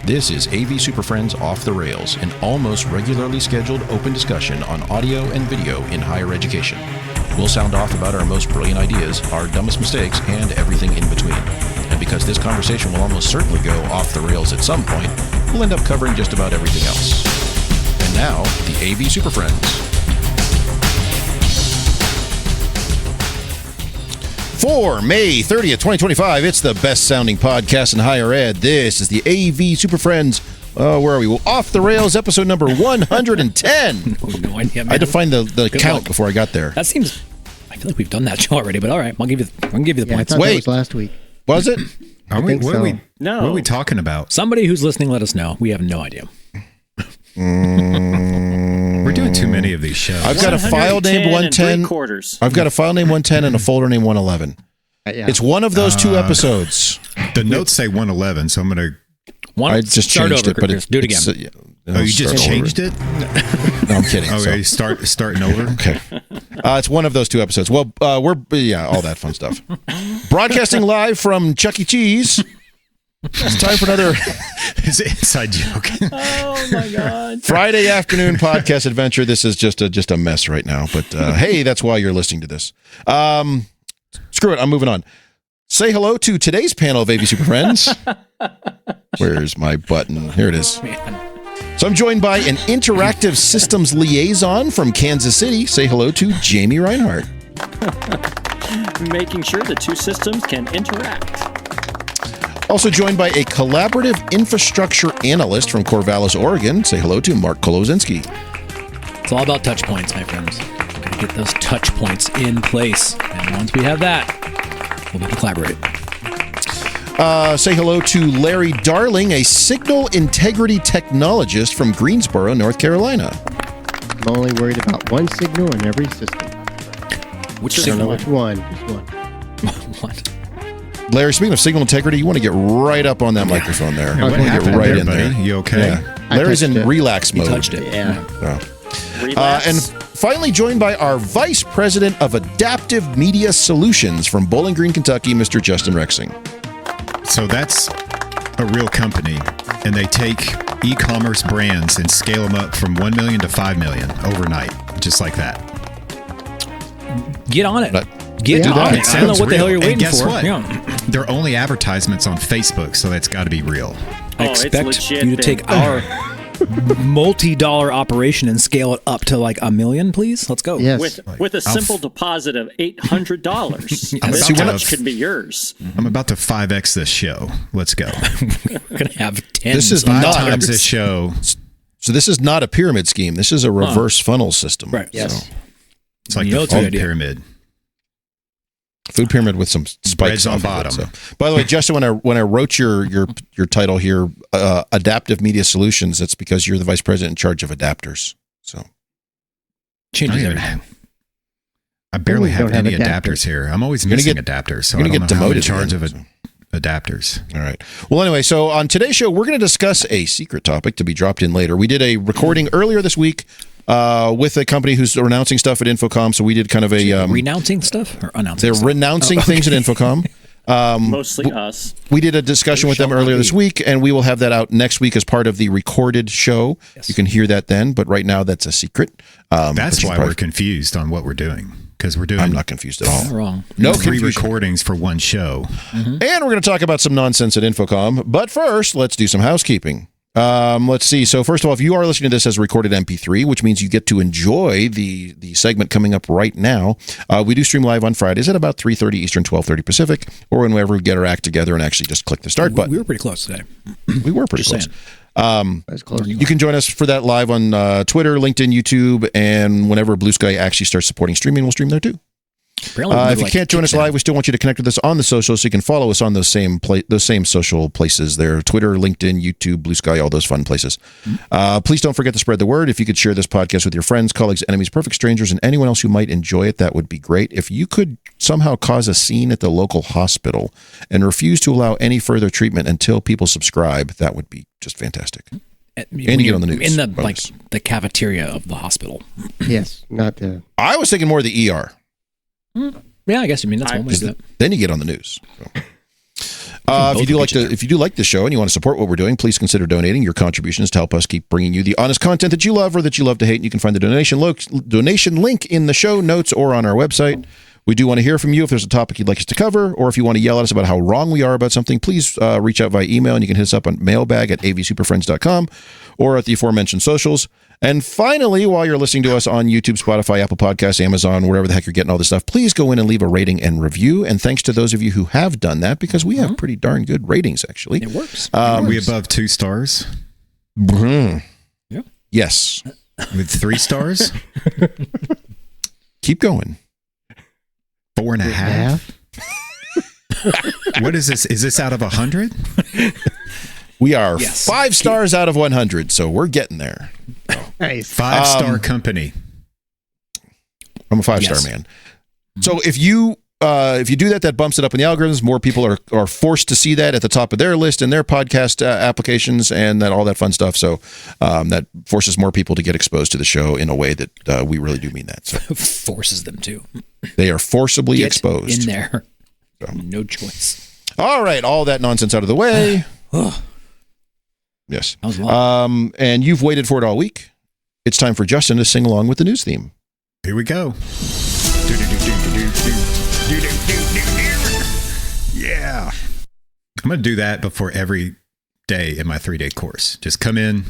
This is AV SuperFriends Off the Rails, an almost regularly scheduled open discussion on audio and video in higher education. We'll sound off about our most brilliant ideas, our dumbest mistakes, and everything in between. And because this conversation will almost certainly go off the rails at some point, we'll end up covering just about everything else. And now, the AV SuperFriends. For May 30th, 2025, it's the best-sounding podcast in higher ed. This is the AV SuperFriends. Where are we? Well, Off the Rails, episode number 110. No idea, man. I had to find the count luck. Before I got there. That seems... I feel like we've done that show already, but all right. I can give you the points. I thought that was last week. Was it? I think so. No. What are we talking about? Somebody who's listening, let us know. We have no idea. We're doing too many of these shows. I've got a file named 110. I've got a file named 110 and a folder named 111. Yeah. It's one of those two episodes. The notes say 111, so I'm going to... I just changed it, but it's... Do it again. Oh, you just changed it? No, I'm kidding. Okay, starting over? Okay. It's one of those two episodes. Well, all that fun stuff. Broadcasting live from Chuck E. Cheese. It's time for another... It's an inside joke. Oh, my God. Friday afternoon podcast adventure. This is just a mess right now, but hey, that's why you're listening to this. Screw it, I'm moving on. Say hello to today's panel of AV SuperFriends. Where's my button? Here it is. So I'm joined by an interactive systems liaison from Kansas City. Say hello to Jamie Reinhardt. Making sure the two systems can interact. Also joined by a collaborative infrastructure analyst from Corvallis, Oregon. Say hello to Mark Kolozinski. It's all about touch points, my friends. We're going to get those touch points in place. And once we have that, we'll be able to collaborate. Say hello to Larry Darling, a signal integrity technologist from Greensboro, North Carolina. I'm only worried about one signal in every system. Which I don't know signal? which one. Just one. What? Larry, speaking of signal integrity, you want to get right up on that microphone there. Yeah, You what want to happened get right there, in there. buddy? You okay? Yeah. Larry's in relax mode. He touched it. Yeah. And finally joined by our Vice President of Adaptive Media Solutions from Bowling Green, Kentucky, Mr. Justin Rexing. So that's a real company, and they take e-commerce brands and scale them up from 1 million to 5 million overnight, just like that. Get on it. Get on it. I don't know what the hell you're waiting and guess for. What? Yeah. They're only advertisements on Facebook, so that's got to be real. I expect you to take our multi-dollar operation and scale it up to like $1 million, please. Let's go. Yes. With a simple deposit of $800, Yes. this much could be yours. I'm about to 5x this show. Let's go. We're going to have 10. This is 5 not times this show. So this is not a pyramid scheme. This is a reverse funnel system. Right. Yes. So, It's like You know the it's a good food idea. pyramid. food pyramid with some spikes Breads on off bottom. Of it, so. By the way, Justin, when I wrote your title here, Adaptive Media Solutions, it's because you're the vice president in charge of adapters. So Changes everything. I barely We have don't have any adapters. adapters here. I'm always You're gonna missing get- adapters, so you're I gonna don't get know how I'm in demoted charge again, of adapters. all right. Well, anyway, so on today's show, we're going to discuss a secret topic to be dropped in later. We did a recording earlier this week with a company who's renouncing stuff at Infocomm. So we did kind of a Renouncing stuff or announcing they're stuff? renouncing things at Infocomm. Mostly us. We did a discussion with them earlier this week, and we will have that out next week as part of the recorded show. Yes. You can hear that then, but right now that's a secret. That's why we're confused on what we're doing, because we're doing I'm not confused at all. You're wrong. No 3 confusion. recordings for one show. And we're going to talk about some nonsense at Infocomm. But first, let's do some housekeeping. Let's see. So first of all, if you are listening to this as a recorded MP3, which means you get to enjoy the segment coming up right now, we do stream live on Fridays at about 3:30 Eastern, 12:30 Pacific, or whenever we get our act together and actually just click the start button. We were pretty close today. We were pretty close. That's close. You can join us for that live on Twitter, LinkedIn, YouTube, and whenever Blue Sky actually starts supporting streaming, we'll stream there too. Apparently If you can't join us live, we still want you to connect with us on the socials, so you can follow us on those same social places there: Twitter, LinkedIn, YouTube, Blue Sky, all those fun places. Please don't forget to spread the word. If you could share this podcast with your friends, colleagues, enemies, perfect strangers, and anyone else who might enjoy it, that would be great. If you could somehow cause a scene at the local hospital and refuse to allow any further treatment until people subscribe, that would be just fantastic. And you get on the news. in the bonus. the cafeteria of the hospital. Yes. Not the... I was thinking more of the ER. Yeah, I guess you mean that's one way to do it. Then you get on the news. So. If you do like the show and you want to support what we're doing, please consider donating. Your contributions to help us keep bringing you the honest content that you love or that you love to hate. And you can find the donation link in the show notes or on our website. We do want to hear from you. If there's a topic you'd like us to cover, or if you want to yell at us about how wrong we are about something, please reach out via email, and you can hit us up on mailbag@avsuperfriends.com or at the aforementioned socials. And finally, while you're listening to us on YouTube, Spotify, Apple Podcasts, Amazon, wherever the heck you're getting all this stuff, please go in and leave a rating and review. And thanks to those of you who have done that, because we have pretty darn good ratings, actually. It works. Are we above 2 stars? Yeah. Yes. With 3 stars? Keep going. 4.5. What is this? Is this out of 100? We are 5 stars out of 100, so we're getting there. Nice. 5-star company. I'm a 5-star man. So if you do that, that bumps it up in the algorithms. More people are forced to see that at the top of their list and their podcast applications and all that fun stuff. So that forces more people to get exposed to the show in a way that we really do mean that. So forces them to. They are forcibly exposed in there. So. No choice. All right, all that nonsense out of the way. Yes. That was long. And you've waited for it all week. It's time for Justin to sing along with the news theme. Here we go. Yeah. I'm going to do that before every day in my 3-day course. Just come in,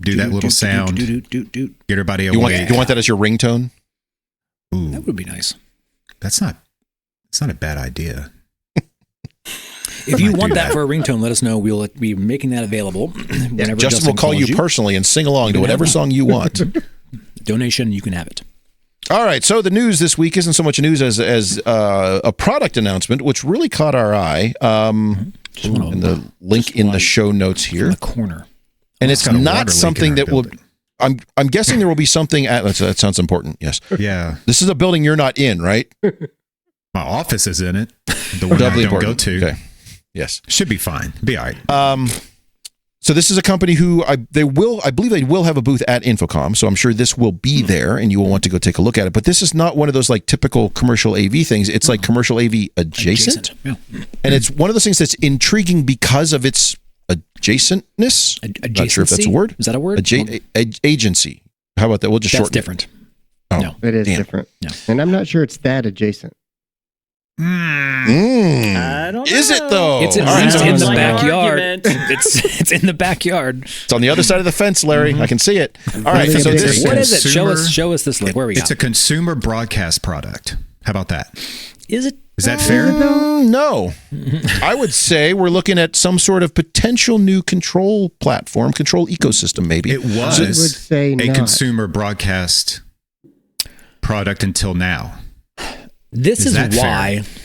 do that little sound, get everybody awake. You want that as your ringtone? Ooh, that would be nice. That's not a bad idea. If you want that for a ringtone, let us know. We'll be making that available. Whenever Justin will call you personally and sing along to whatever song you want. Donation, you can have it. All right, so the news this week isn't so much news as a product announcement, which really caught our eye. And the link in the show notes here. In the corner. And it's not something that will... I'm guessing there will be something at... That sounds important, yes. Yeah. This is a building you're not in, right? My office is in it. The one I don't go to. Okay. Yes. Should be fine. Be all right. So this is a company who I believe they will have a booth at Infocomm. So I'm sure this will be there and you will want to go take a look at it. But this is not one of those like typical commercial AV things. It's like commercial AV adjacent. Yeah. And it's one of those things that's intriguing because of its adjacentness. Not sure if that's a word. Is that a word? Agency. How about that? We'll just shorten different. Oh, no. It is different. No. And I'm not sure it's that adjacent. I don't know. Is it though? It's at least in the backyard. It's in the backyard. It's on the other side of the fence, Larry. I can see it. All right. So what is it? Show us this link. Where we It's a consumer broadcast product. How about that? Is it? Is that fair? No. I would say we're looking at some sort of potential new control platform, control ecosystem, maybe. It was I would say a not. consumer broadcast product until now. This is why fair?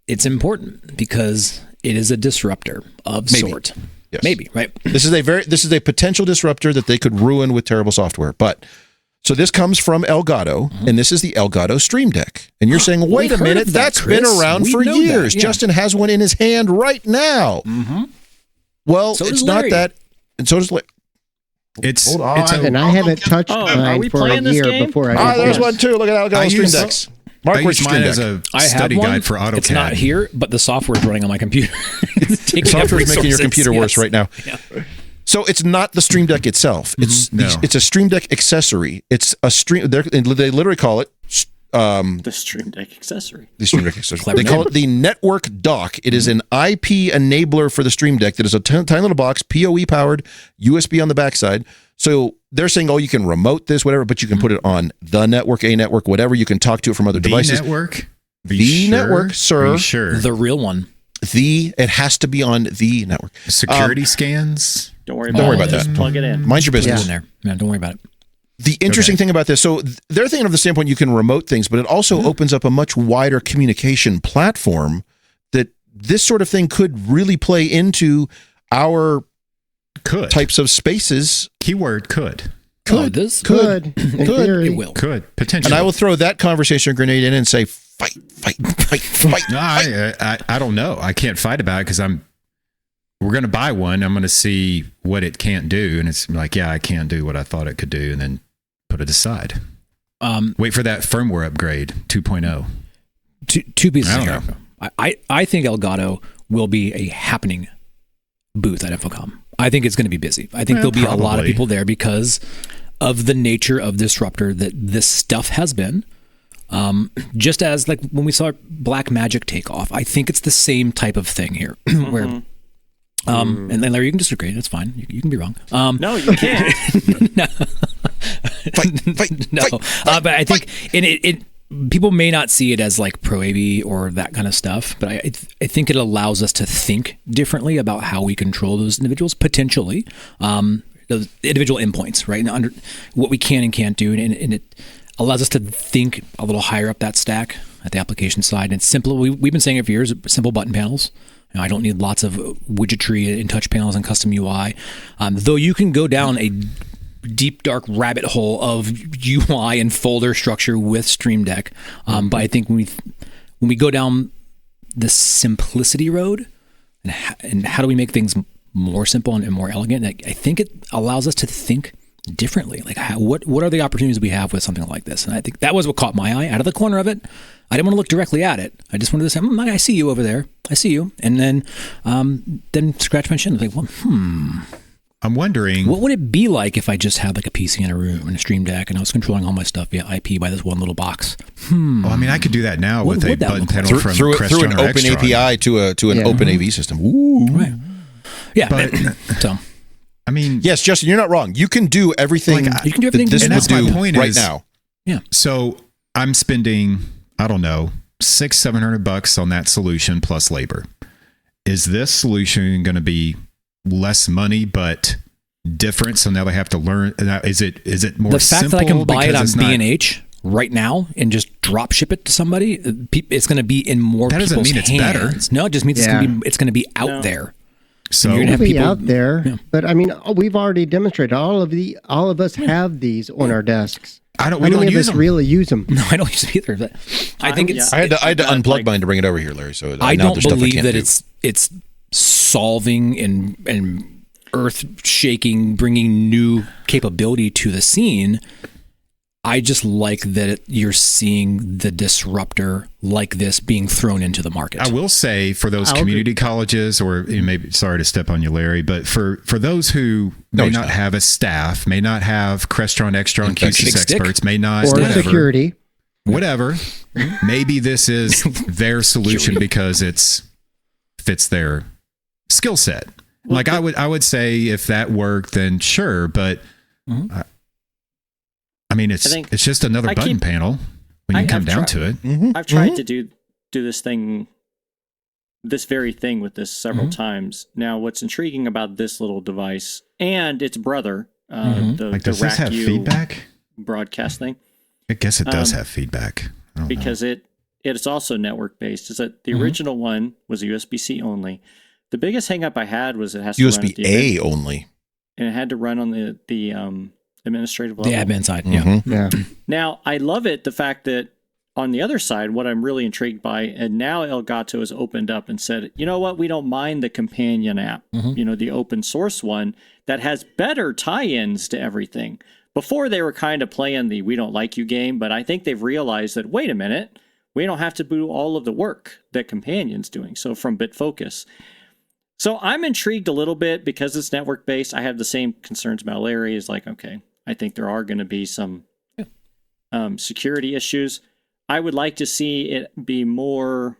It's important, because it is a disruptor of sort. Yes. Maybe, right? This is a potential disruptor that they could ruin with terrible software. But so this comes from Elgato, and this is the Elgato Stream Deck. And you're saying, wait a minute, that's been around for years. Justin has one in his hand right now. Well, so it's not that, and so does Larry. Hold on. And I haven't touched mine for a year before I did there's this. one too. Look at Elgato Stream Decks. Mark, I use mine as a study guide for AutoCAD. It's not here, but the software is running on my computer. The software is making your computer worse right now. Yeah. So it's not the Stream Deck itself. It's it's a Stream Deck accessory. It's a stream. They literally call it the Stream Deck accessory. The Stream Deck accessory. They call it the network dock. It is an IP enabler for the Stream Deck that is a tiny little box, PoE powered, USB on the backside. So they're saying, oh, you can remote this, whatever, but you can put it on the network, a network, whatever. You can talk to it from other devices. Network? Network, sir. Are you sure? The real one. It has to be on the network. Security scans? Don't worry about that. Just plug it in. Mind your business. In there. Yeah, don't worry about it. The interesting thing about this, so they're thinking of the standpoint you can remote things, but it also opens up a much wider communication platform that this sort of thing could really play into our types of spaces. Keyword could. Could. It will. Could. Potentially. And I will throw that conversation grenade in and say, fight. No, I don't know. I can't fight about it because we're going to buy one. I'm going to see what it can't do. And it's like, yeah, I can't do what I thought it could do. And then put it aside. Wait for that firmware upgrade 2.0. Two pieces of info. I think Elgato will be a happening booth at Infocomm. I think it's going to be busy. I think there'll be a lot of people there because of the nature of disruptor that this stuff has been. Just as like when we saw Black Magic take off, I think it's the same type of thing here where, and then Larry, you can disagree. That's fine. You can be wrong. No, you can't. No. But I think it people may not see it as like pro AV or that kind of stuff, but I think it allows us to think differently about how we control those individuals potentially, those individual endpoints, right? And under what we can and can't do, and it allows us to think a little higher up that stack at the application side. And it's simple. We've been saying it for years. Simple button panels. I don't need lots of widgetry and touch panels and custom UI. Though you can go down a deep, dark rabbit hole of UI and folder structure with Stream Deck. But I think when we go down the simplicity road and how do we make things more simple and more elegant, I think it allows us to think differently. Like what are the opportunities we have with something like this? And I think that was what caught my eye out of the corner of it. I didn't want to look directly at it. I just wanted to say, I see you over there. I see you. And then scratch my chin. Like, well, I'm wondering, what would it be like if I just had like a PC in a room and a Stream Deck and I was controlling all my stuff via IP by this one little box? Well, I mean, I could do that now with a button panel from through Crestron an or open Extron. API to an open AV system. Ooh. Right. Yeah. But So. I mean, Yes, Justin, you're not wrong. You can do everything. You can do everything. that this and would that's my do point right is- now. Yeah. so I'm spending, I don't know, $600-700 on that solution plus labor. Is this solution going to be less money but different? So now they have to learn. Is it more The fact simple that I can buy it because on it's not- B&H right now and just drop ship it to somebody, it's going to be in more That doesn't people's mean it's hands. better. No, it just means it's going to be out there. So You're gonna have It'll be people out there, yeah. but I mean, we've already demonstrated all of us have these on our desks. we How don't many of use us them. really use them? No, I don't use it either. But I think it's. I had to unplug like- mine to bring it over here, Larry. So I now don't there's stuff believe can't that do. it's solving and earth shaking, bringing new capability to the scene. I just like that you're seeing the disruptor like this being thrown into the market. I will say for those community colleges, or maybe, sorry to step on you, Larry, but for those who may not have a staff, may not have Crestron, Extron, QSys experts, may not Or whatever, security. whatever. Maybe this is their solution because it's fits their skill set. Like I would say if that worked, then sure, but I mean it's just another button panel when you come down to it. I've tried to do this very thing with this several times. Now, what's intriguing about this little device and its brother, the Does this have RACU feedback? broadcast thing, I guess it does have feedback. I don't because know. it's also network based. Is that the original one was a USB-C only. The biggest hang up I had was it has to run at the USB-A only. and it had to run on the administrative level. The admin side, Yeah. Now, I love it, the fact that on the other side, what I'm really intrigued by, and now Elgato has opened up and said, you know what, we don't mind the companion app, the open source one that has better tie-ins to everything. Before they were kind of playing the we don't like you game, but I think they've realized that, wait a minute, we don't have to do all of the work that Companion's doing. So from BitFocus. So I'm intrigued a little bit because it's network based. I have the same concerns about Larry. Is like, okay, I think there are going to be some security issues. I would like to see it be more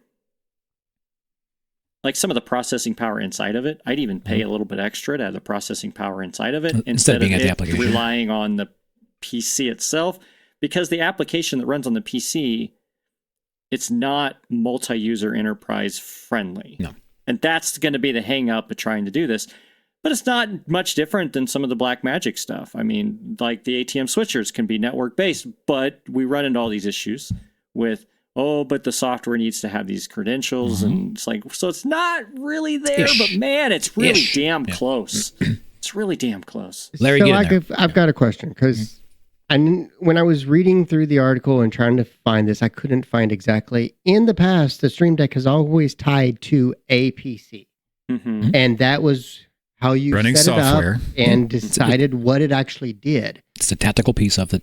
like some of the processing power inside of it. I'd even pay a little bit extra to have the processing power inside of it Instead of being at the it application. relying on the PC itself, because the application that runs on the PC, it's not multi-user enterprise friendly. No. And that's going to be the hang up of trying to do this. But it's not much different than some of the Black Magic stuff. I mean, like the ATM switchers can be network based, but we run into all these issues with, but the software needs to have these credentials. And it's like, so it's not really there, but man, it's really damn close. It's really damn close. Larry, so get in there. I've got a question because when I was reading through the article and trying to find this, I couldn't find exactly. In the past, the Stream Deck has always tied to a PC. And that was how you Running set software. it up and decided what it actually did. It's a tactical piece of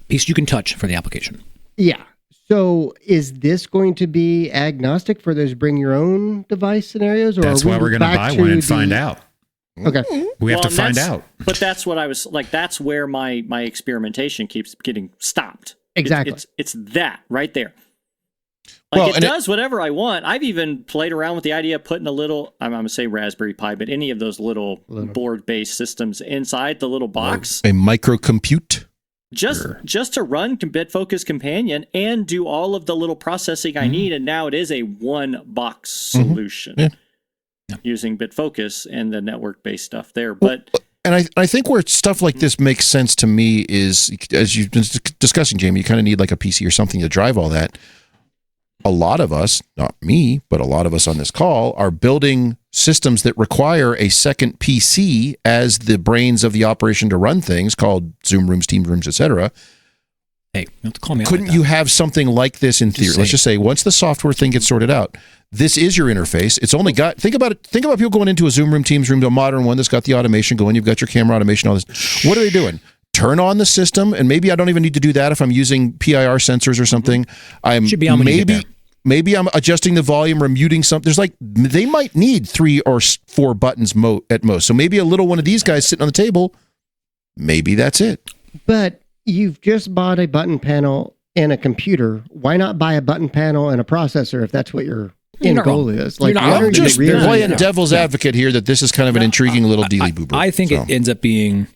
piece you can touch for the application. Yeah. So is this going to be agnostic for those bring your own device scenarios? Or That's why we're going to buy one and find out. Okay. We have to find out. But that's what I was like. That's where my experimentation keeps getting stopped. Exactly. It's that right there. Like it does whatever I want. I've even played around with the idea of putting a little, I'm going to say Raspberry Pi, but any of those little board-based systems inside the little box. A microcompute. Just to run BitFocus Companion and do all of the little processing I need. And now it is a one-box solution using BitFocus and the network-based stuff there. But and I think where stuff like this makes sense to me is, as you've been discussing, Jamie, you kind of need like a PC or something to drive all that. A lot of us, not me, but a lot of us on this call are building systems that require a second PC as the brains of the operation to run things, called Zoom rooms, Team rooms, etc. Hey, you have to call me out. Couldn't you have something like this in theory? Let's just say once the software thing gets sorted out, this is your interface. It's only got, think about it. Think about people going into a Zoom room, Teams room, to a modern one that's got the automation going. You've got your camera automation, all this. What are they doing? Turn on the system, and maybe I don't even need to do that if I'm using PIR sensors or something. Maybe I'm adjusting the volume or muting something. There's like, they might need 3 or 4 buttons at most. So maybe a little one of these guys sitting on the table, maybe that's it. But you've just bought a button panel and a computer. Why not buy a button panel and a processor if that's what your end goal is? Like, I'm just playing devil's advocate here that this is kind of an intriguing little dealy boober. I think it ends up being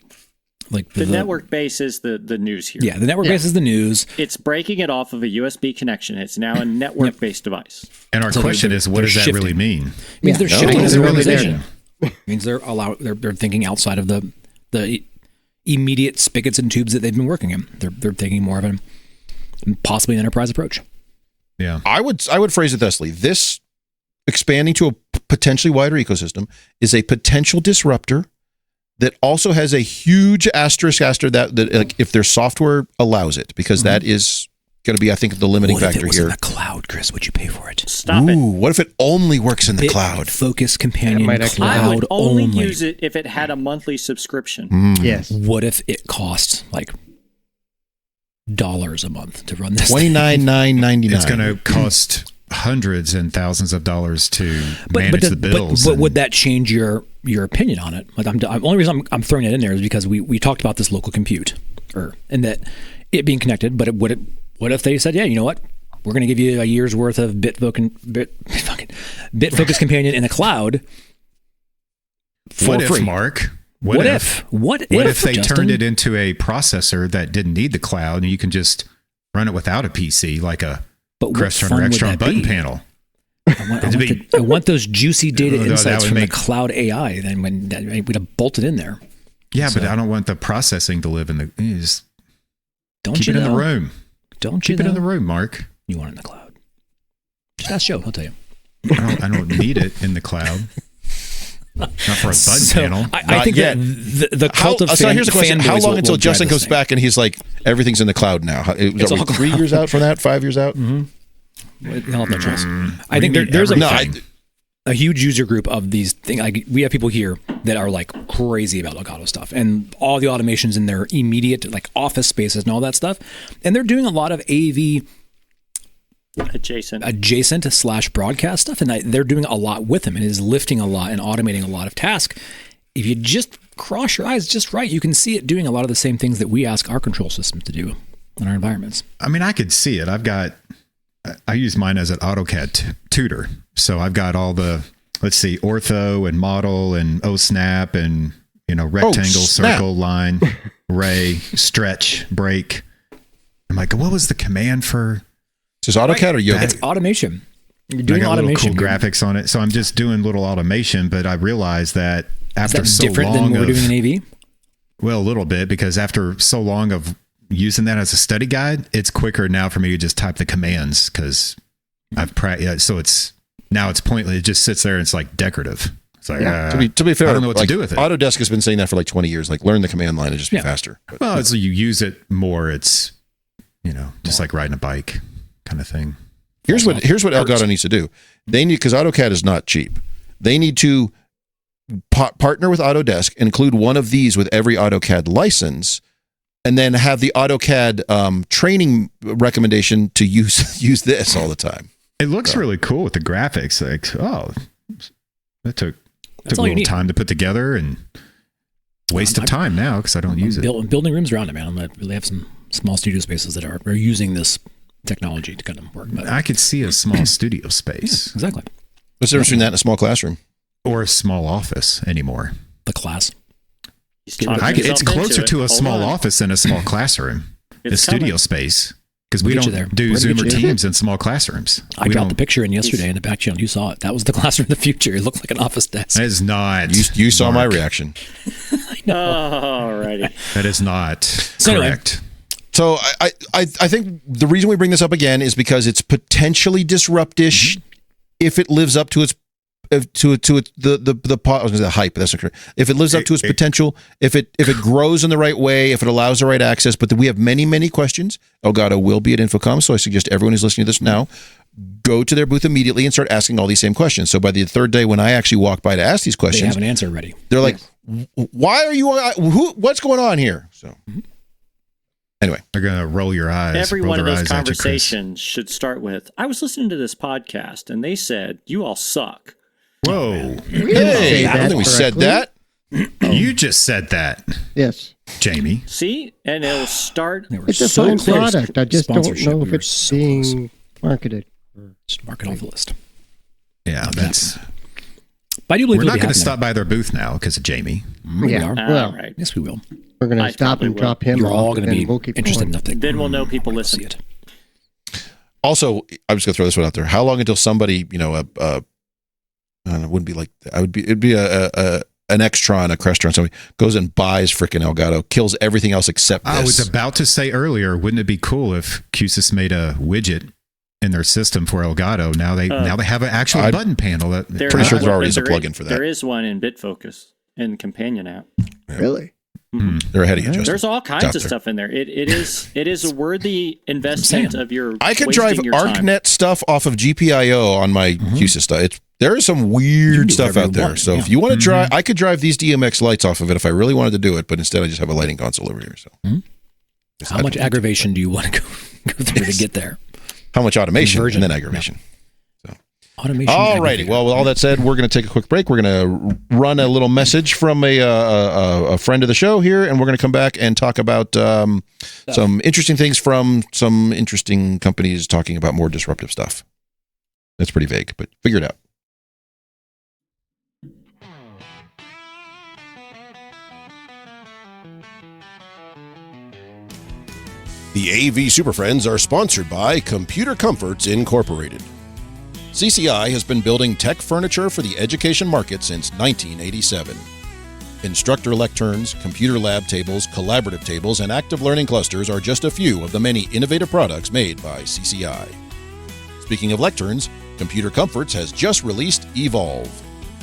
like the network base is the news here. Yeah, the network base is the news. It's breaking it off of a USB connection. It's now a network-based device. And our question is, what does that really mean? It means they're shifting as the an organization. It means they're thinking outside of the immediate spigots and tubes that they've been working in. They're taking more of an possibly an enterprise approach. Yeah, I would phrase it thusly: this expanding to a potentially wider ecosystem is a potential disruptor that also has a huge asterisk after that like, if their software allows it, because that is going to be, I think, the limiting factor here. What if it was in the cloud, Chris? Would you pay for it? Stop it. What if it only works in the cloud? Focus Companion cloud I would only use it if it had a monthly subscription. Yes. What if it cost like $1 a month to run this? $29,999. It's going to cost hundreds and thousands of dollars to manage the bills. But would that change your opinion on it? Like, the only reason I'm throwing it in there is because we talked about this local compute, and that it being connected. But what if they said, yeah, you know what, we're going to give you a year's worth of BitFocus Companion in the cloud for free? Mark? What if they Justin turned it into a processor that didn't need the cloud, and you can just run it without a PC, like a Crestron or Extron button panel? I want those juicy data insights from the cloud AI. Then we'd have bolted in there. Yeah, but I don't want the processing to live in the. Keep it in the room. Keep it in the room, Mark. You want it in the cloud? Just ask Joe. He'll tell you. I don't need it in the cloud. Not for a button panel. I think that the cult of so here's the question: how long until Justin comes back and he's like, everything's in the cloud now? It's all 3 years out from that, 5 years out. He'll have no choice. I think there's a huge user group of these things. Like, we have people here that are like crazy about Elgato stuff and all the automations in their immediate like office spaces and all that stuff, and they're doing a lot of AV adjacent / broadcast stuff, and they're doing a lot with them, and is lifting a lot and automating a lot of tasks. If you just cross your eyes just right, you can see it doing a lot of the same things that we ask our control systems to do in our environments. I mean, I could see it. I use mine as an AutoCAD tutor, so I've got all the ortho and model and OSNAP and rectangle, circle, line, ray, stretch, break. I'm like, what was the command for? Is this AutoCAD or Yoga? It's automation. You're doing I got automation. Little cool graphics on it, so I'm just doing little automation. But I realized that after so different long than what we're doing in AV? Well, a little bit, because after so long of using that as a study guide, it's quicker now for me to just type the commands, because I've practiced. So it's pointless. It just sits there and it's like decorative. It's like, to be fair, I don't know what to do with it. Autodesk has been saying that for like 20 years. Like, learn the command line and just be faster. But, well, as you use it more, it's just like riding a bike kind of thing. Here's what Elgato needs to do. They need, because AutoCAD is not cheap. They need to partner with Autodesk, include one of these with every AutoCAD license, and then have the AutoCAD training recommendation to use this all the time. It looks really cool with the graphics. Like, oh, that took a all you little need. time to put together and waste of time now because I don't use it. Building rooms around it, man. I really have some small studio spaces that are using this technology to kind of work. But I could see a small studio space. exactly. What's the difference between that and a small classroom? Or a small office anymore. The class. He's talking It's himself closer into to it. a Hold small on. office than a small classroom. The It's studio coming. space. Because we We'll get you there. don't do We're gonna Zoom or get you there. Teams in small classrooms. I dropped the picture in yesterday in the back channel. You saw it. That was the classroom of the future. It looked like an office desk. That is not. You saw my Mark. reaction. Alrighty. That is not So anyway. correct. So I think the reason we bring this up again is because it's potentially disruptish if it lives up to its I was going to say hype. That's not correct. If it lives up to its potential, if it grows in the right way, if it allows the right access. But we have many questions. Elgato will be at Infocomm, so I suggest everyone who's listening to this now go to their booth immediately and start asking all these same questions. So by the third day, when I actually walk by to ask these They questions, have an answer ready. they're like, "Why are you? What's going on here?" So anyway, They're going to roll your eyes. Every roll one of their those eyes at you, Chris. conversations should start with, I was listening to this podcast and they said, you all suck. Whoa. We didn't say I don't that think we said directly. that. You just said that, Yes. Jamie. See? And it'll start. They were It's a so fine close. product. I just don't Sponsorship, know we if were it's so close. being marketed. Just mark it off the list. Yeah, that's. But I do believe We're it'll not be going to happening. stop by their booth now because of Jamie. We Yeah. are. Well, All right. Yes, we will. We're going I to stop probably and will. drop him You're off, all going to and be we'll keep interested going. enough that Then we'll know people see listen. it. Also, I'm just going to throw this one out there. How long until somebody, I don't know, it wouldn't be like it'd be an Extron, a Crestron, somebody goes and buys frickin' Elgato, kills everything else except this. I was about to say earlier, wouldn't it be cool if QSYS made a widget in their system for Elgato? Now they have an actual button panel. Pretty sure there's already a plugin for that. There is one in BitFocus in the companion app. Really? They're ahead of you, Justin. There's all kinds out of there. stuff in there. It is a worthy investment of your. I could wasting drive your time. ArcNet stuff off of GPIO on my QSYS stuff. There is some You can weird do stuff whatever out you there. want, So yeah. if you want to drive, I could drive these DMX lights off of it if I really wanted to do it. But instead, I just have a lighting console over here. So How much aggravation do you want to go through to get there? How much automation Conversion. and then aggravation. Automation. All righty. aggravator. Well, with all that said, we're going to take a quick break. We're going to run a little message from a friend of the show here, and we're going to come back and talk about some interesting things from some interesting companies talking about more disruptive stuff. That's pretty vague, but figure it out. The AV Super Friends are sponsored by Computer Comforts Incorporated. CCI has been building tech furniture for the education market since 1987. Instructor lecterns, computer lab tables, collaborative tables, and active learning clusters are just a few of the many innovative products made by CCI. Speaking of lecterns, Computer Comforts has just released Evolve.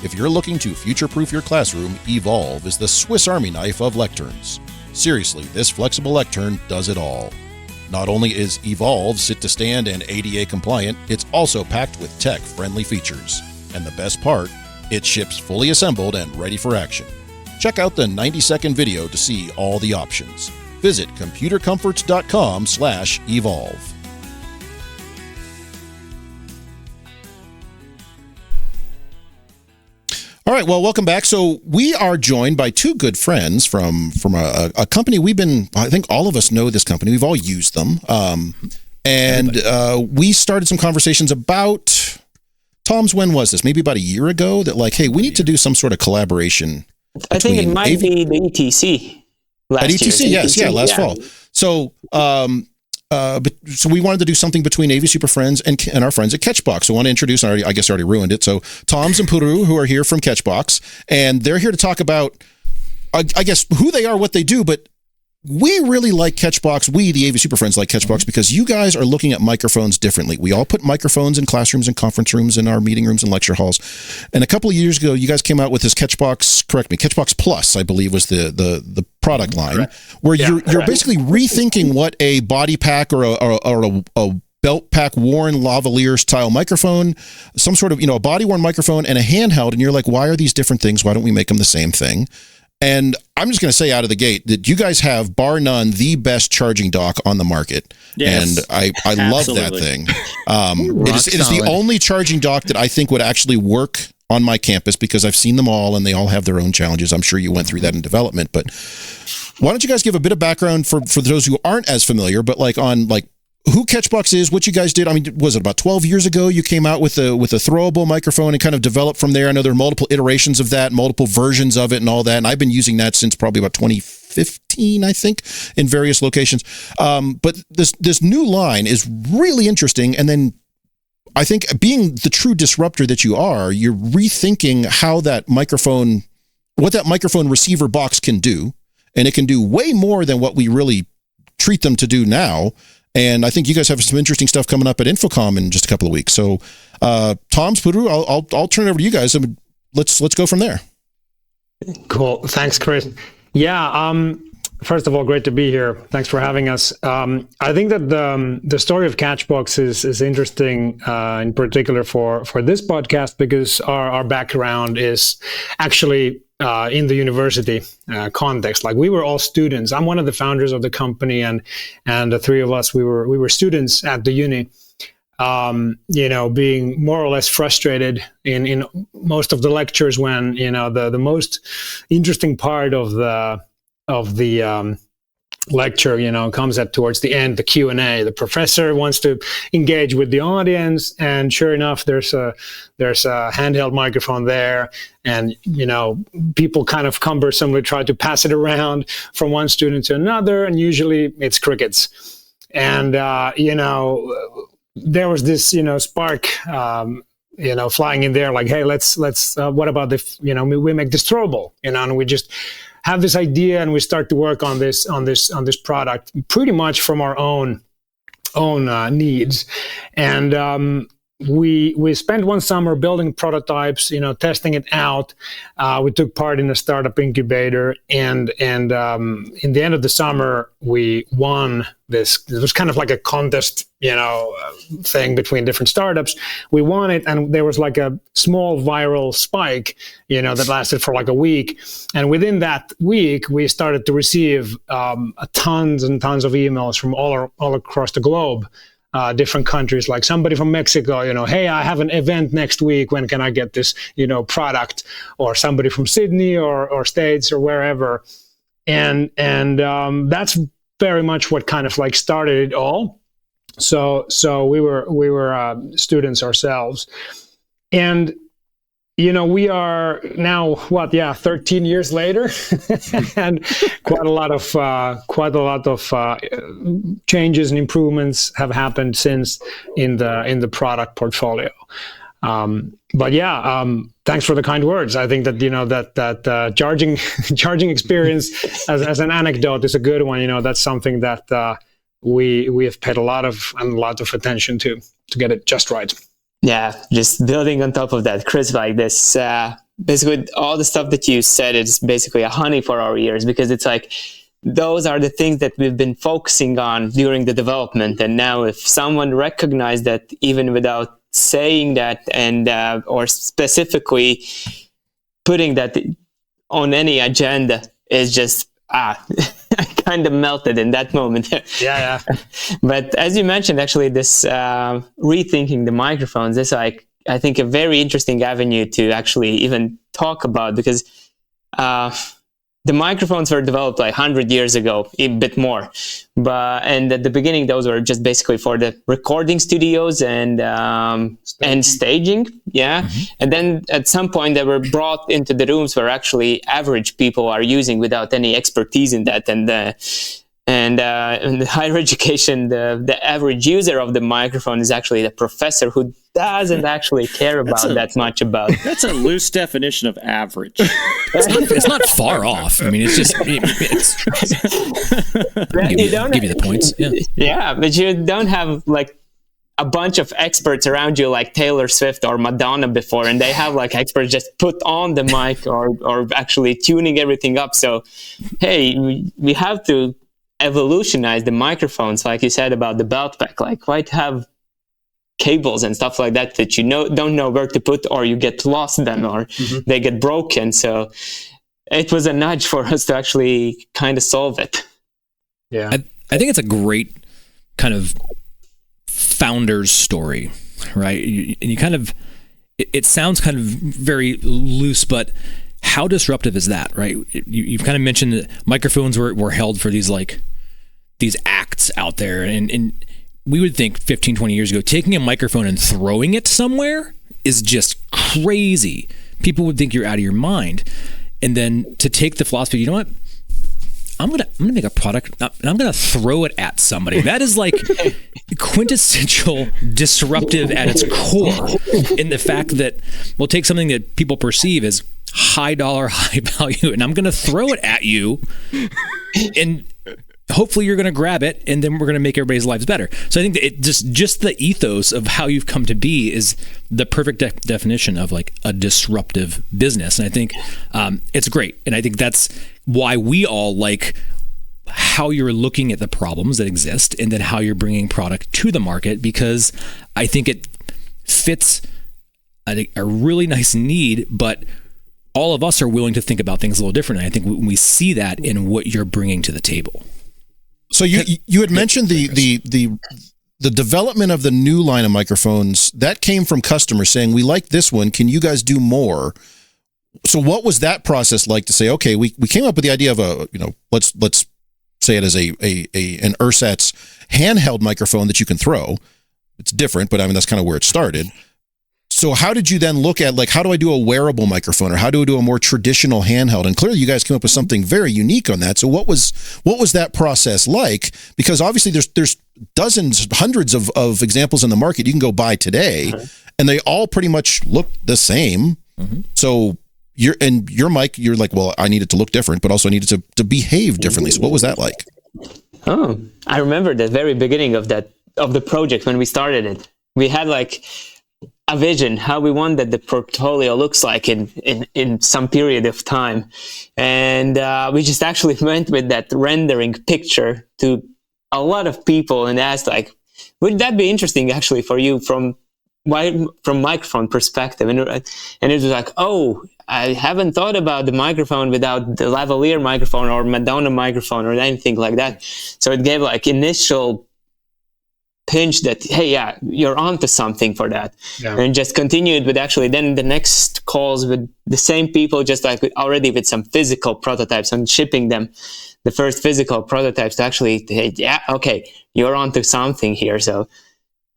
If you're looking to future-proof your classroom, Evolve is the Swiss Army knife of lecterns. Seriously, this flexible lectern does it all. Not only is Evolve sit-to-stand and ADA compliant, it's also packed with tech-friendly features. And the best part, it ships fully assembled and ready for action. Check out the 90-second video to see all the options. Visit computercomforts.com/evolve. All right, well, welcome back. So we are joined by two good friends from a company I think all of us know this company. We've all used them. We started some conversations about, Tom's, when was this? Maybe about a year ago, that like, hey, we need to do some sort of collaboration. I think it between might be the ETC. At ETC, yes, last fall. So, so we wanted to do something between AV Super Friends and our friends at Catchbox. So I want to introduce, and I guess I already ruined it. So Tom's and Puru, who are here from Catchbox, and they're here to talk about, I guess, who they are, what they do, but we really like Catchbox. We, the AV Super Friends, like Catchbox because you guys are looking at microphones differently. We all put microphones in classrooms and conference rooms in our meeting rooms and lecture halls. And a couple of years ago, you guys came out with this Catchbox Plus, I believe was the product line, where you're basically rethinking what a body pack or a belt pack worn lavalier style microphone, some sort of, a body worn microphone and a handheld. And you're like, why are these different things? Why don't we make them the same thing? And I'm just going to say out of the gate that you guys have, bar none, the best charging dock on the market. Yes, and I love that thing. It is the only charging dock that I think would actually work on my campus, because I've seen them all and they all have their own challenges. I'm sure you went through that in development, but why don't you guys give a bit of background for those who aren't as familiar, but on who Catchbox is, what you guys did. I mean, was it about 12 years ago you came out with a throwable microphone and kind of developed from there? I know there are multiple iterations of that, multiple versions of it and all that, and I've been using that since probably about 2015, I think, in various locations. But this new line is really interesting, and then I think, being the true disruptor that you are, you're rethinking how that microphone, what that microphone receiver box can do, and it can do way more than what we really treat them to do now. And I think you guys have some interesting stuff coming up at Infocomm in just a couple of weeks. So, Tom, Spudru, I'll turn it over to you guys, and let's go from there. Cool. Thanks, Chris. Yeah. First of all, great to be here. Thanks for having us. I think that the story of Catchbox is interesting, in particular for this podcast, because our background is actually in the university context. Like, we were all students. I'm one of the founders of the company, and the three of us, we were students at the uni. Being more or less frustrated in most of the lectures when the most interesting part of the lecture, comes at towards the end, the Q&A. The professor wants to engage with the audience, and sure enough, there's a handheld microphone there, and people kind of cumbersomely try to pass it around from one student to another, and usually it's crickets. And there was this spark flying in there, like, hey, let's what about if we make this throwable, and we just have this idea, and we start to work on this product pretty much from our own needs. And we spent one summer building prototypes, testing it out. We took part in a startup incubator, and in the end of the summer, we won this. It was kind of like a contest, thing between different startups. We won it, and there was like a small viral spike, that lasted for like a week. And within that week, we started to receive tons and tons of emails from all across the globe. Different countries, like somebody from Mexico, hey, I have an event next week. When can I get this, product? Or somebody from Sydney or States or wherever. And that's very much what kind of like started it all. So we were students ourselves, and we are now 13 years later, and quite a lot of changes and improvements have happened since in the product portfolio. But thanks for the kind words. I think that that charging experience as an anecdote is a good one. That's something that we have paid a lot of attention to get it just right. Yeah, just building on top of that, Chris, like this, basically all the stuff that you said is basically a honey for our ears, because it's like, those are the things that we've been focusing on during the development. And now if someone recognized that, even without saying that, and or specifically putting that on any agenda, is just, I kind of melted in that moment. Yeah. But as you mentioned, actually, this rethinking the microphones is, like, I think, a very interesting avenue to actually even talk about, because the microphones were developed like 100 years ago, a bit more. And at the beginning, those were just basically for the recording studios and staging. Yeah. Mm-hmm. And then at some point, they were brought into the rooms where actually average people are using without any expertise in that. And in the higher education, the average user of the microphone is actually the professor, who doesn't actually care that much about. That's a loose definition of average. It's not far off. I mean, it's just give you the points. Yeah, but you don't have like a bunch of experts around you like Taylor Swift or Madonna before, and they have like experts just put on the mic or actually tuning everything up. So, hey, we have to evolutionize the microphones, like you said about the belt pack. Like, why have cables and stuff like that don't know where to put, or you get lost then, or they get broken. So it was a nudge for us to actually kind of solve it. Yeah. I think it's a great kind of founder's story, right? And you kind of, it sounds kind of very loose, but how disruptive is that, right? You've kind of mentioned that microphones were held for these acts out there. And we would think 15, 20 years ago, taking a microphone and throwing it somewhere is just crazy. People would think you're out of your mind. And then to take the philosophy, you know what? I'm gonna make a product and I'm gonna throw it at somebody. That is like quintessential disruptive at its core, in the fact that we'll take something that people perceive as high dollar, high value, and I'm gonna throw it at you, and hopefully you're gonna grab it, and then we're gonna make everybody's lives better. So I think that it just the ethos of how you've come to be is the perfect definition of like a disruptive business, and I think it's great, and I think that's why we all like how you're looking at the problems that exist and then how you're bringing product to the market, because I think it fits a really nice need, but all of us are willing to think about things a little differently. I think we see that in what you're bringing to the table. So you had mentioned the development of the new line of microphones that came from customers saying, we like this one, can you guys do more? So what was that process like to say, okay, we came up with the idea of let's say it as an ersatz handheld microphone that you can throw. It's different, but I mean, that's kind of where it started. So how did you then look at, like, how do I do a wearable microphone, or how do I do a more traditional handheld? And clearly you guys came up with something very unique on that. So what was that process like? Because obviously there's dozens, hundreds of examples in the market you can go buy today, and they all pretty much look the same. Mm-hmm. So your mic, you're like, well, I need it to look different, but also I need it to behave differently. So what was that like? Oh, I remember the very beginning of the project when we started it. We had like a vision how we want that the portfolio looks like in some period of time, and we just actually went with that rendering picture to a lot of people and asked, like, would that be interesting actually for you from microphone perspective? And it was like, oh, I haven't thought about the microphone without the lavalier microphone or Madonna microphone or anything like that. So it gave like initial pinch that, hey, yeah, you're onto something for that. Yeah. And just continued with actually then the next calls with the same people, just like already with some physical prototypes and shipping them the first physical prototypes to actually, hey, yeah, okay, you're onto something here. So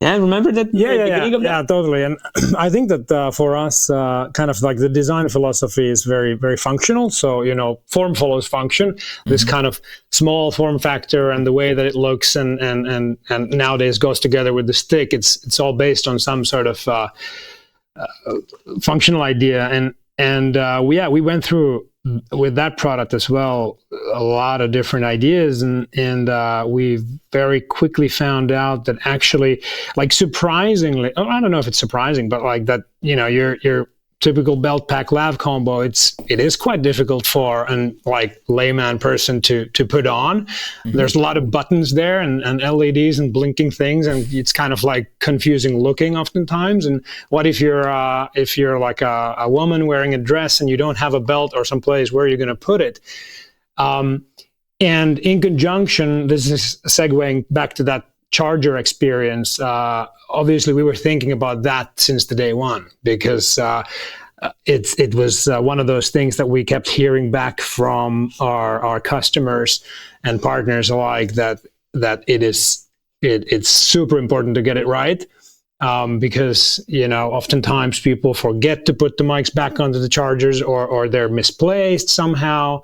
yeah, remember that? Yeah, totally. And I think that for us, kind of like the design philosophy is very, very functional. So, form follows function. This kind of small form factor and the way that it looks and nowadays goes together with the stick. It's all based on some sort of functional idea. And we went through with that product as well a lot of different ideas, and we very quickly found out that actually, like, surprisingly, I don't know if it's surprising, but like that, your typical belt pack lav combo, it is quite difficult for an like layman person to put on. Mm-hmm. There's a lot of buttons there and LEDs and blinking things, and it's kind of like confusing looking oftentimes. And what if you're like a woman wearing a dress and you don't have a belt or some place where you're going to put it? And in conjunction, this is segueing back to that charger experience. Obviously, we were thinking about that since the day one, because it was one of those things that we kept hearing back from our customers and partners alike, that it's super important to get it right, because oftentimes people forget to put the mics back onto the chargers, or they're misplaced somehow.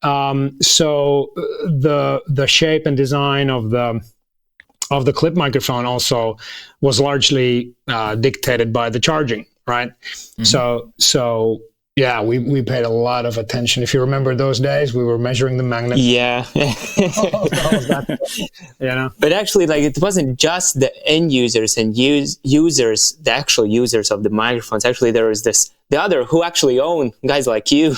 So the shape and design of the clip microphone also was largely dictated by the charging, right? Mm-hmm. So yeah, we paid a lot of attention. If you remember those days, we were measuring the magnet. Yeah. But actually, like, it wasn't just the end users and users, the actual users of the microphones. Actually, there was the other who actually own, guys like you,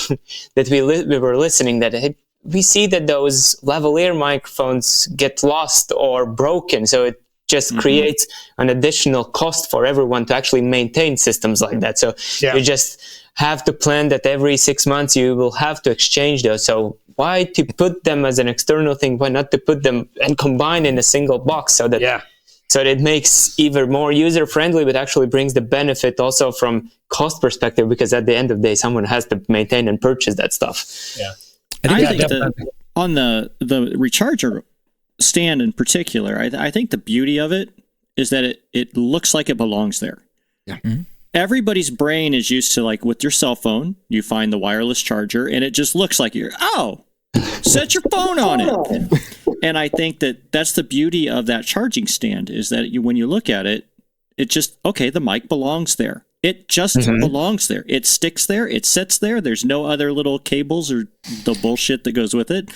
that we were listening, that we see that those lavalier microphones get lost or broken. So just creates an additional cost for everyone to actually maintain systems like that. So you just have to plan that every 6 months you will have to exchange those. So why to put them as an external thing? Why not to put them and combine in a single box so that so that it makes even more user friendly, but actually brings the benefit also from cost perspective, because at the end of the day, someone has to maintain and purchase that stuff. Yeah, I think on the recharger stand in particular, I think the beauty of it is that it looks like it belongs there. Yeah. Everybody's brain is used to, like, with your cell phone, you find the wireless charger and it just looks like set your phone on it. And I think that's the beauty of that charging stand, is that when you look at it, it just, the mic belongs there. It just belongs there. It sticks there. It sits there. There's no other little cables or the bullshit that goes with it.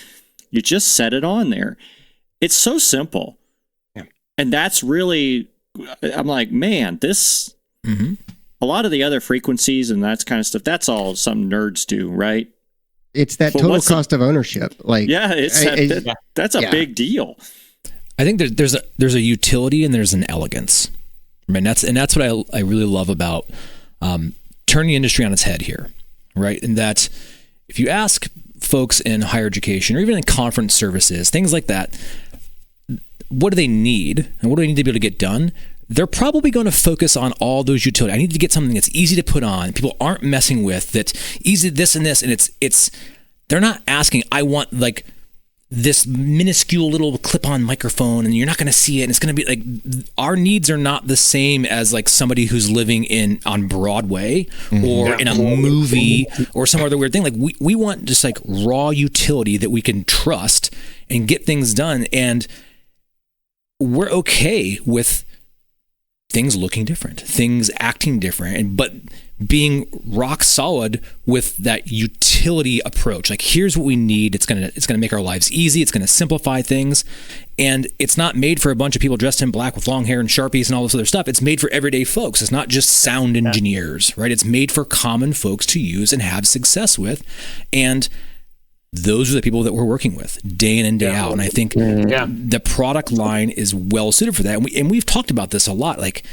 You just set it on there. It's so simple. Yeah. And that's really, I'm like, man, this, a lot of the other frequencies and that kind of stuff, that's all some nerds do, right? It's that total cost of ownership. Like, that's a big deal. I think there's a utility and there's an elegance. Right? And that's what I really love about turning the industry on its head here, right? And that if you ask folks in higher education or even in conference services, things like that, what do they need and what do they need to be able to get done? They're probably going to focus on all those utilities. I need to get something that's easy to put on, people aren't messing with, that's easy this and this, and it's they're not asking, I want like this minuscule little clip-on microphone and you're not going to see it and it's going to be like, our needs are not the same as like somebody who's living on Broadway or in a movie or some other weird thing. Like we want just like raw utility that we can trust and get things done, and we're okay with things looking different, things acting different, but being rock solid with that utility approach. Like, here's what we need. It's gonna make our lives easy. It's gonna simplify things, and it's not made for a bunch of people dressed in black with long hair and Sharpies and all this other stuff. It's made for everyday folks. It's not just sound engineers, right? It's made for common folks to use and have success with, and those are the people that we're working with day in and day out. And I think the product line is well suited for that. And we've talked about this a lot. Like,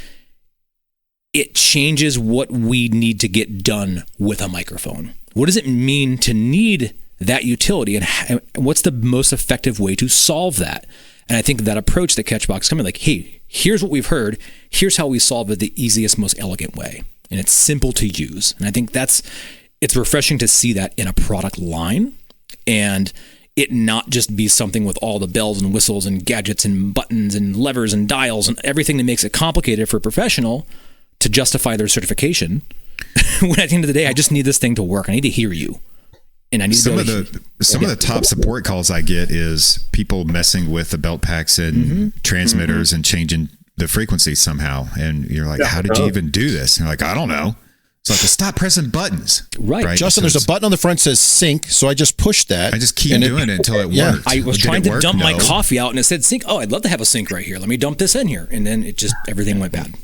it changes what we need to get done with a microphone. What does it mean to need that utility, and what's the most effective way to solve that? And I think that approach that Catchbox coming, like, hey, here's what we've heard. Here's how we solve it the easiest, most elegant way. And it's simple to use. And I think it's refreshing to see that in a product line, and it not just be something with all the bells and whistles and gadgets and buttons and levers and dials and everything that makes it complicated for a professional to justify their certification. When at the end of the day, I just need this thing to work. I need to hear you. And I need some of the top support calls I get is people messing with the belt packs and transmitters and changing the frequency somehow. And you're like, how did you even do this? And you're like, I don't know. It's like, stop pressing buttons. Right. Justin, there's a button on the front that says sync, so I just pushed that. I just keep doing it until it worked. I was trying to dump my coffee out and it said sync. Oh, I'd love to have a sync right here. Let me dump this in here. And then everything went bad.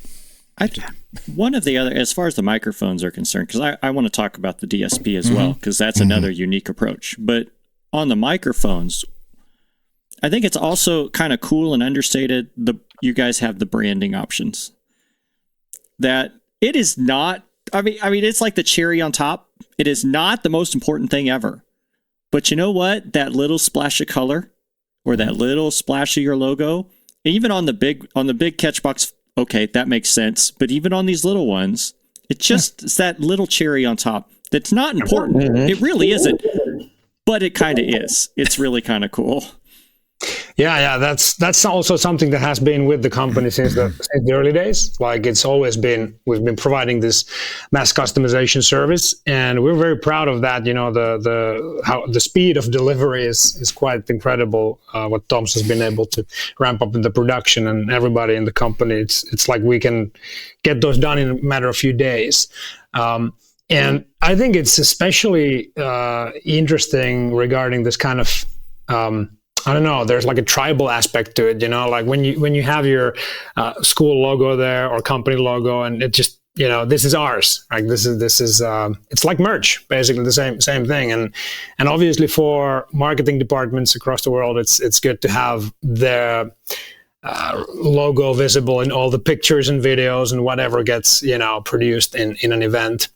One of the other, as far as the microphones are concerned, because I want to talk about the DSP as well, because that's another unique approach. But on the microphones, I think it's also kind of cool and understated. You guys have the branding options. That it is not. I mean, it's like the cherry on top. It is not the most important thing ever. But you know what? That little splash of color, or that little splash of your logo, even on the big Catchbox, okay, that makes sense. But even on these little ones, it's that little cherry on top that's not important. It really isn't. But it kind of is. It's really kind of cool. Yeah, that's also something that has been with the company since the early days. Like, it's always been, we've been providing this mass customization service, and we're very proud of that. You know, how the speed of delivery is quite incredible. What Tom's has been able to ramp up in the production, and everybody in the company, it's like we can get those done in a matter of a few days. And I think it's especially interesting regarding this kind of I don't know, there's like a tribal aspect to it, you know, like when you have your school logo there or company logo, and it just, you know, this is ours. Like, this is it's like merch, basically the same thing. And obviously for marketing departments across the world, it's good to have logo visible in all the pictures and videos and whatever gets, produced in an event.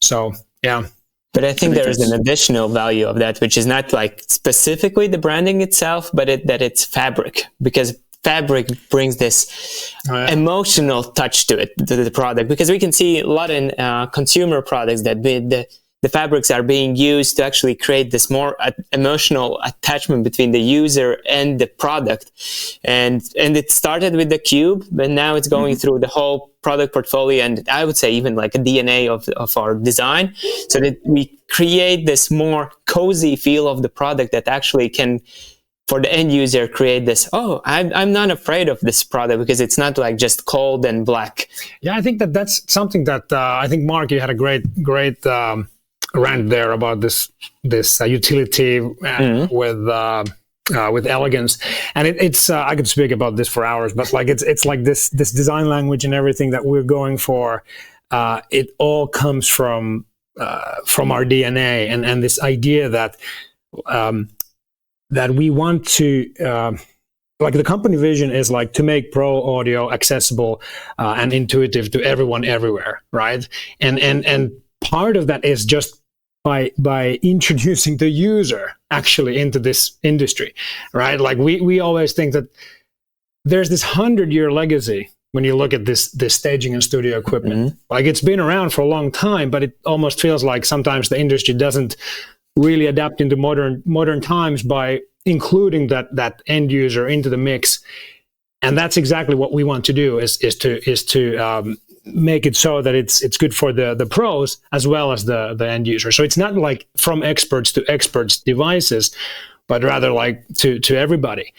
So, yeah. But I think there is an additional value of that, which is not like specifically the branding itself, but that it's fabric, because fabric brings this emotional touch to it, to the product, because we can see a lot in consumer products that the fabrics are being used to actually create this more emotional attachment between the user and the product. And it started with the Cube, but now it's going through the whole product portfolio, and I would say even like a DNA of our design, so that we create this more cozy feel of the product that actually can, for the end user, create this, I'm not afraid of this product because it's not like just cold and black. Yeah, I think that's something that I think, Mark, you had a great rant there about this utility with elegance, and it's I could speak about this for hours, but like it's like this design language and everything that we're going for. It all comes from our DNA, and this idea that we want to. Like the company vision is like to make pro audio accessible and intuitive to everyone everywhere, right? And part of that is just by introducing the user actually into this industry, right? Like we always think that there's this 100-year legacy when you look at this staging and studio equipment. Like it's been around for a long time, but it almost feels like sometimes the industry doesn't really adapt into modern times by including that end user into the mix. And that's exactly what we want to do is to make it so that it's good for the pros as well as the end user. So it's not like from experts to experts devices, but rather like to everybody.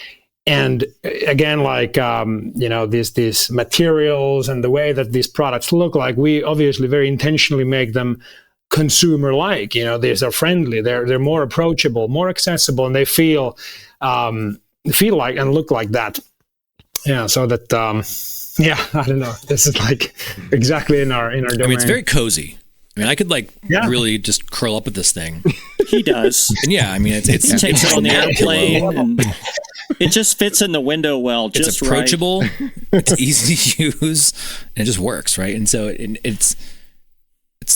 And again, like these materials and the way that these products look like, we obviously very intentionally make them consumer-like. These are friendly, they're more approachable, more accessible, and they feel like and look like that. Yeah, so that I don't know. This is like exactly in our domain. I mean, it's very cozy. I mean, I could really just curl up with this thing. He does. And yeah, I mean, it's takes it on the airplane. And it just fits in the window well. It's approachable. Right. It's easy to use, and it just works, right? And so it's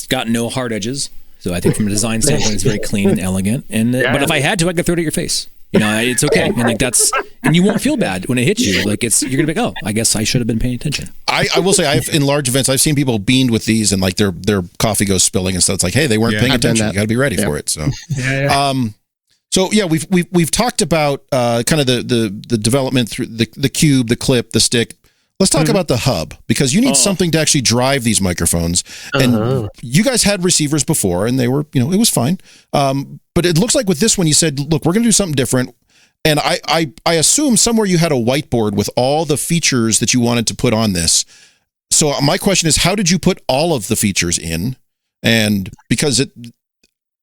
got no hard edges. So I think from a design standpoint, it's very clean and elegant. And but if I had to, I could throw it at your face. It's okay. And and you won't feel bad when it hits you. Like you're gonna be like, I guess I should have been paying attention. I will say, in large events, I've seen people beamed with these, and like their coffee goes spilling and stuff. It's like, hey, they weren't paying attention. You got to be ready for it. So, So yeah, we've talked about kind of the development through the Cube, the Clip, the Stick. Let's talk about the hub, because you need something to actually drive these microphones. And you guys had receivers before, and they were, it was fine. But it looks like with this one, you said, look, we're going to do something different. And I assume somewhere you had a whiteboard with all the features that you wanted to put on this. So my question is, how did you put all of the features in? And because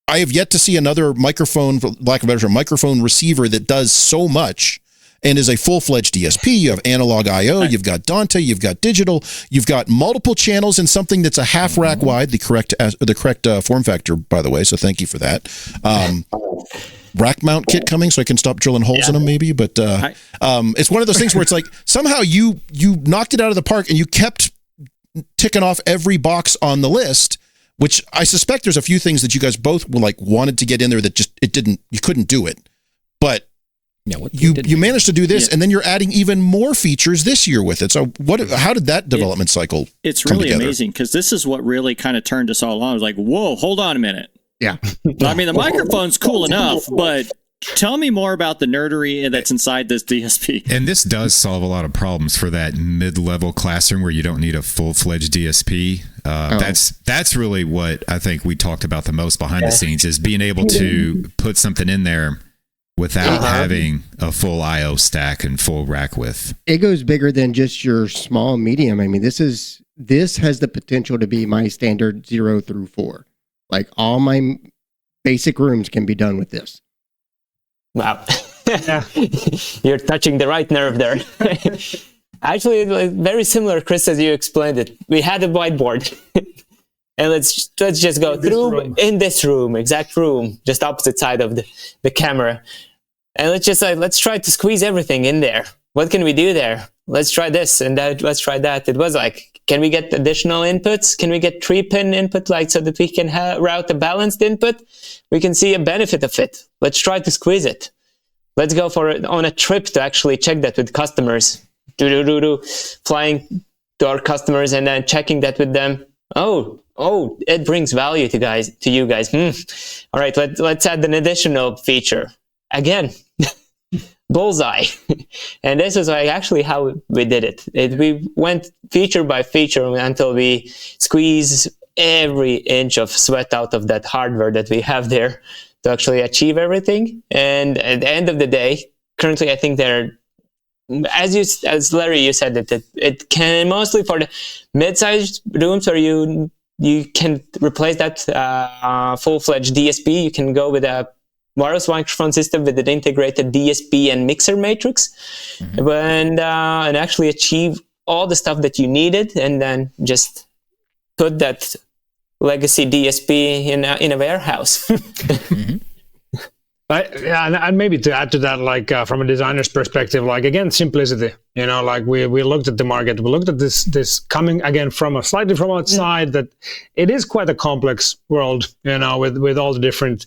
I have yet to see another microphone, for lack of a better term, microphone receiver that does so much and is a full-fledged DSP. You have analog I/O, you've got Dante, you've got digital, you've got multiple channels and something that's a half rack wide, the correct form factor, by the way. So thank you for that. Rack mount kit coming, so I can stop drilling holes in them, maybe. But it's one of those things where it's like somehow you knocked it out of the park, and you kept ticking off every box on the list. Which I suspect there's a few things that you guys both were wanted to get in there that just you couldn't do it, but. Yeah, you managed to do this, and then you're adding even more features this year with it. So how did that development cycle It's really amazing, because this is what really kind of turned us all on. I was like, whoa, hold on a minute. Yeah. I mean, the microphone's cool enough, but tell me more about the nerdery that's inside this DSP. And this does solve a lot of problems for that mid-level classroom where you don't need a full-fledged DSP. That's really what I think we talked about the most behind the scenes, is being able to put something in there without having a full I/O stack and full rack width. It goes bigger than just your small medium. I mean, this has the potential to be my standard 0 through 4. Like all my basic rooms can be done with this. Wow. You're touching the right nerve there. Actually, very similar, Chris, as you explained it. We had a whiteboard. And let's just go through in this room, exact room, just opposite side of the camera. And let's try to squeeze everything in there. what can we do there? Let's try this and that. Let's try that. It was like, can we get additional inputs? Can we get 3-pin input, like so that we can route a balanced input? We can see a benefit of it. Let's try to squeeze it. Let's go on a trip to actually check that with customers. Flying to our customers and then checking that with them. Oh, it brings value to you guys. All right, let's add an additional feature. Again, bullseye. And this is like actually how we did it. We went feature by feature until we squeeze every inch of sweat out of that hardware that we have there to actually achieve everything. And at the end of the day, currently I think they're, as Larry, you said that it can mostly for the mid-sized rooms where you can replace that full-fledged DSP. You can go with a wireless microphone system with an integrated DSP and mixer matrix, and actually achieve all the stuff that you needed, and then just put that legacy DSP in a warehouse. And maybe to add to that, like from a designer's perspective, like again, simplicity. You know, like we looked at the market, we looked at this coming again from slightly from outside, that it is quite a complex world. You know, with all the different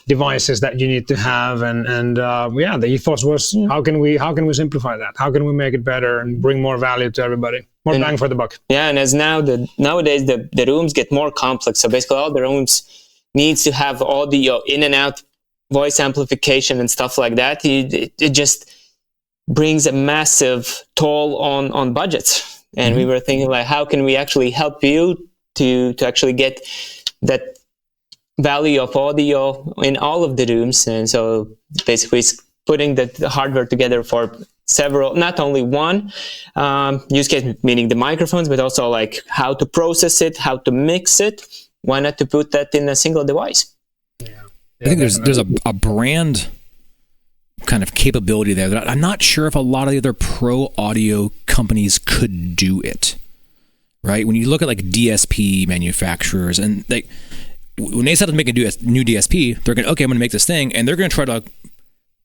devices that you need to have, and the ethos was how can we simplify that? How can we make it better and bring more value to everybody? More bang for the buck. Yeah, and as nowadays the rooms get more complex. So basically, all the rooms needs to have audio in and out, voice amplification and stuff like that. It just brings a massive toll on budgets. And we were thinking like, how can we actually help you to actually get that value of audio in all of the rooms? And so basically putting the hardware together for several, not only one use case, meaning the microphones, but also like how to process it, how to mix it. Why not to put that in a single device? I think there's a brand kind of capability there that I'm not sure if a lot of the other pro audio companies could do it, right? When you look at like DSP manufacturers, and when they decide to make a new DSP, they're going to, I'm going to make this thing, and they're going to try to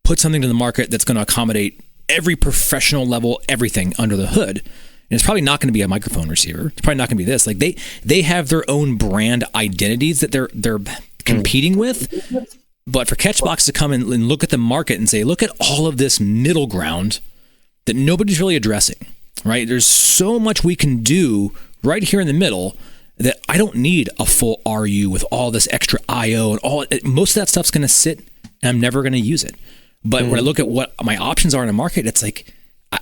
put something to the market that's going to accommodate every professional level, everything under the hood. And it's probably not going to be a microphone receiver. It's probably not going to be this. Like they have their own brand identities that they're competing with. But for Catchbox to come and look at the market and say, look at all of this middle ground that nobody's really addressing, right? There's so much we can do right here in the middle that I don't need a full RU with all this extra IO and most of that stuff's going to sit and I'm never going to use it. But when I look at what my options are in the market, it's like,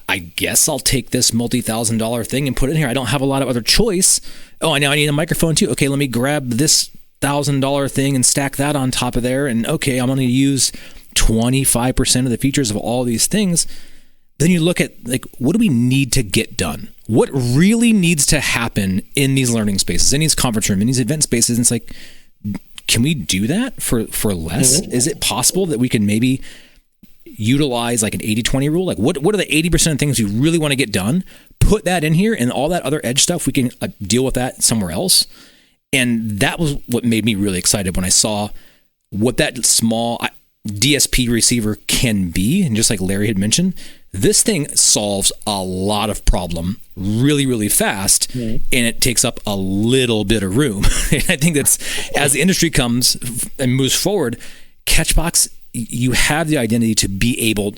I guess I'll take this multi-$1,000 thing and put it in here. I don't have a lot of other choice. I know I need a microphone too. Okay, let me grab this $1,000 thing and stack that on top of there. And okay, I'm going to use 25% of the features of all these things. Then you look at like, what do we need to get done? What really needs to happen in these learning spaces, in these conference rooms, in these event spaces? And it's like, can we do that for less? Is it possible that we can maybe utilize like an 80-20 rule? Like what are the 80% of things we really want to get done? Put that in here, and all that other edge stuff, we can deal with that somewhere else. And that was what made me really excited when I saw what that small DSP receiver can be. And just like Larry had mentioned, this thing solves a lot of problem really, really fast, and it takes up a little bit of room. And I think that's, as the industry comes and moves forward, Catchbox, you have the identity to be able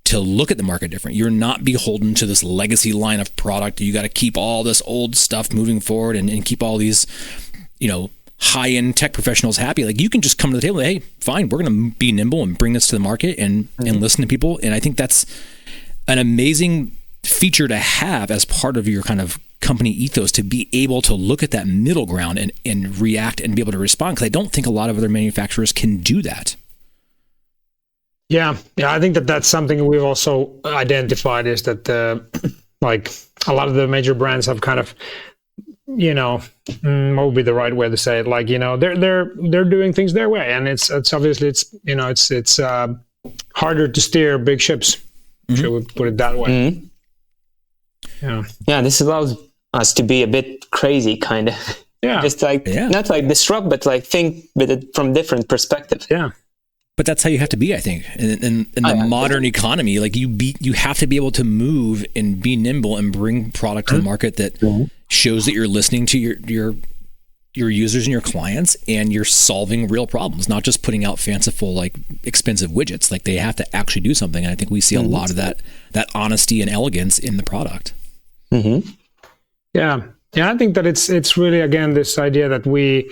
to look at the market different. You're not beholden to this legacy line of product. You got to keep all this old stuff moving forward and keep all these, high-end tech professionals happy. Like, you can just come to the table and, hey, fine, we're going to be nimble and bring this to the market and listen to people. And I think that's an amazing feature to have as part of your kind of company ethos, to be able to look at that middle ground and react and be able to respond. Because I don't think a lot of other manufacturers can do that. Yeah, I think that's something we've also identified, is that like a lot of the major brands have kind of, what would be the right way to say it? Like, they're doing things their way, and it's obviously it's harder to steer big ships. Should we put it that way? Yeah, this allows us to be a bit crazy, kind of. Yeah, just like not like disrupt, but like think with it from different perspectives. Yeah. But that's how you have to be, I think, in the modern economy. Like you have to be able to move and be nimble and bring product to the market that shows that you're listening to your users and your clients, and you're solving real problems, not just putting out fanciful, like expensive widgets. Like they have to actually do something. And I think we see a lot of that honesty and elegance in the product. Mm-hmm. Yeah. I think that it's really, again, this idea that we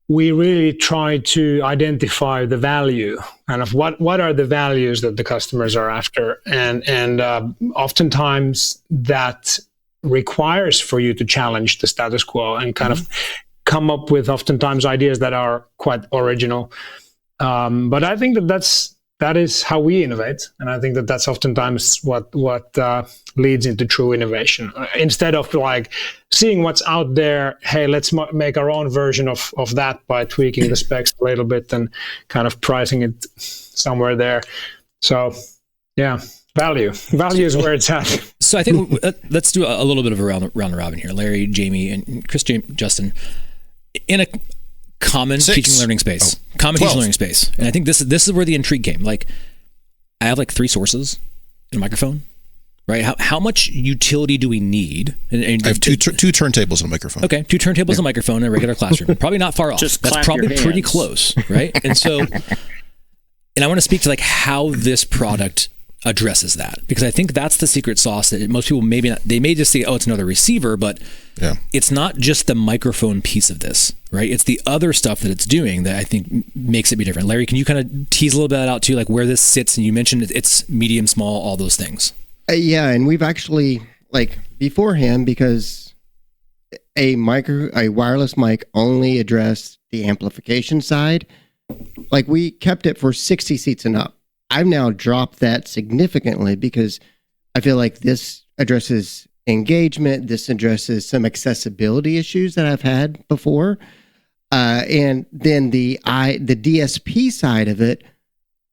really try to identify the value and of what are the values that the customers are after, and oftentimes that requires for you to challenge the status quo and kind of come up with oftentimes ideas that are quite original. But I think that is how we innovate, and I think that that's oftentimes what leads into true innovation. Instead of like seeing what's out there, hey, let's make our own version of that by tweaking the specs a little bit and kind of pricing it somewhere there. So, yeah, value is where it's at. So I think let's do a little bit of a round robin here. Larry, Jamie, and Justin, in a common teaching learning space. Teaching learning space. And I think this is where the intrigue came. Like, I have like 3 sources and a microphone, right? How much utility do we need? And I have two turntables and a microphone. Okay, 2 turntables and a microphone in a regular classroom. Probably not far off. That's probably pretty close, right? And so, and I want to speak to like how this product addresses that, because I think that's the secret sauce that most people maybe not, they may just say, oh, it's another receiver, but it's not just the microphone piece of this, right? It's the other stuff that it's doing that I think makes it be different. Larry, can you kind of tease a little bit out too, like where this sits? And you mentioned it's medium, small, all those things. Yeah, and we've actually, like beforehand, because a wireless mic only addressed the amplification side, like we kept it for 60 seats and up. I've now dropped that significantly because I feel like this addresses engagement. This addresses some accessibility issues that I've had before. And then the DSP side of it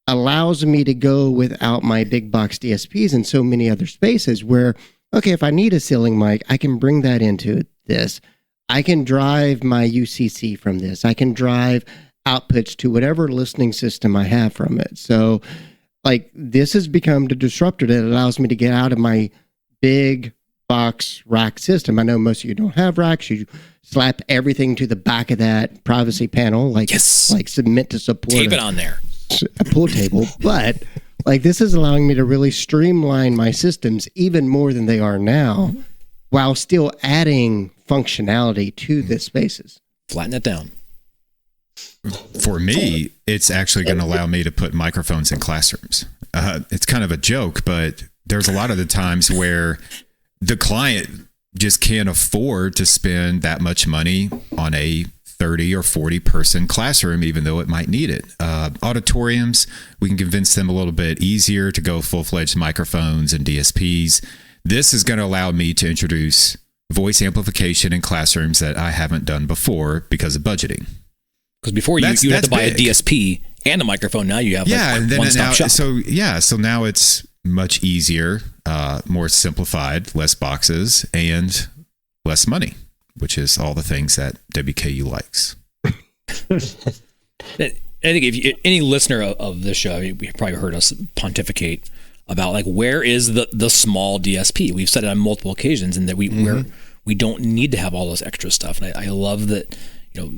allows me to go without my big box DSPs in so many other spaces where, okay, if I need a ceiling mic, I can bring that into this. I can drive my UCC from this. I can drive outputs to whatever listening system I have from it. So like this has become the disruptor that allows me to get out of my big box rack system. I know most of you don't have racks. You slap everything to the back of that privacy panel, like submit to support. Tape it on there. A pool table. But like this is allowing me to really streamline my systems even more than they are now, while still adding functionality to the spaces. Flatten it down. For me, it's actually going to allow me to put microphones in classrooms. It's kind of a joke, but there's a lot of the times where the client just can't afford to spend that much money on a 30 or 40 person classroom, even though it might need it. Auditoriums, we can convince them a little bit easier to go full-fledged microphones and DSPs. This is going to allow me to introduce voice amplification in classrooms that I haven't done before because of budgeting. Because before you had to buy a DSP and a microphone. Now you have one-stop shop. So now it's much easier, more simplified, less boxes, and less money, which is all the things that WKU likes. I think if any listener of this show, you've probably heard us pontificate about like where is the small DSP. We've said it on multiple occasions, and that we don't need to have all those extra stuff. And I love that.